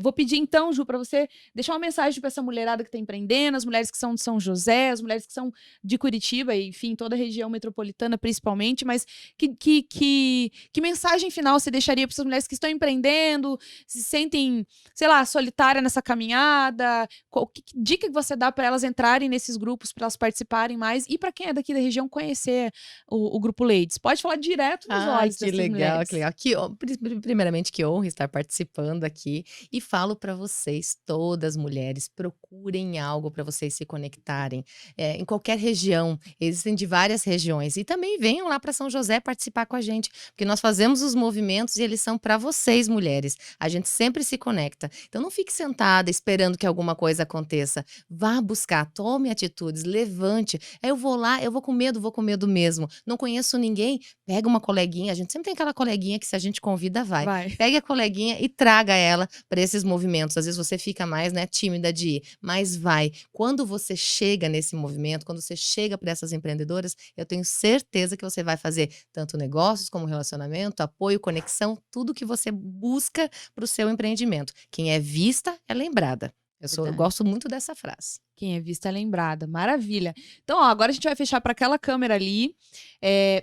Vou pedir, então, Ju, para você deixar uma mensagem para essa mulherada que está empreendendo, as mulheres que são de São José, as mulheres que são de Curitiba, e, enfim, toda a região metropolitana, principalmente. Mas que mensagem final você deixaria para essas mulheres que estão empreendendo, se sentem sei lá, solitária nessa caminhada? Que dica que você dá para elas entrarem nesses grupos, para elas participarem mais? E para quem é daqui da região conhecer o Grupo Ladies? Pode falar direto nos Ai, olhos que dessas legal, que mulheres. legal. Primeiramente, que honra estar participando aqui. E falo para vocês, todas mulheres, procurem algo para vocês se conectarem. Em qualquer região, existem de várias regiões. E também venham lá para São José participar com a gente, porque nós fazemos os movimentos e eles são para vocês, mulheres. A gente sempre se conecta. Então não fique sentada esperando que alguma coisa aconteça. Vá buscar, tome atitudes, levante. Eu vou lá, eu vou com medo mesmo. Não conheço ninguém. Pega uma coleguinha, a gente sempre tem aquela coleguinha que se a gente convida, vai. Vai. Pegue a coleguinha e traga ela para esses movimentos. Às vezes você fica mais, né, tímida de ir, mas vai. Quando você chega nesse movimento, quando você chega para essas empreendedoras, eu tenho certeza que você vai fazer tanto negócios como relacionamento, apoio, conexão, tudo que você busca para o seu empreendimento. Quem é vista é lembrada. Eu Verdade. gosto muito dessa frase. Quem é vista é lembrada. Maravilha. Então, ó, agora a gente vai fechar para aquela câmera ali.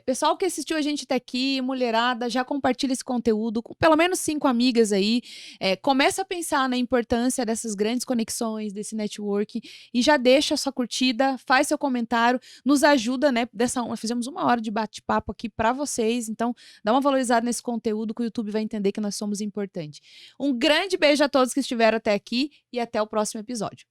Pessoal que assistiu a gente até aqui, mulherada, já compartilha esse conteúdo com pelo menos 5 amigas aí. Começa a pensar na importância dessas grandes conexões, desse network, e já deixa a sua curtida, faz seu comentário, nos ajuda, né? Fizemos 1 hora de bate-papo aqui para vocês, então dá uma valorizada nesse conteúdo que o YouTube vai entender que nós somos importantes. Um grande beijo a todos que estiveram até aqui e até o próximo episódio.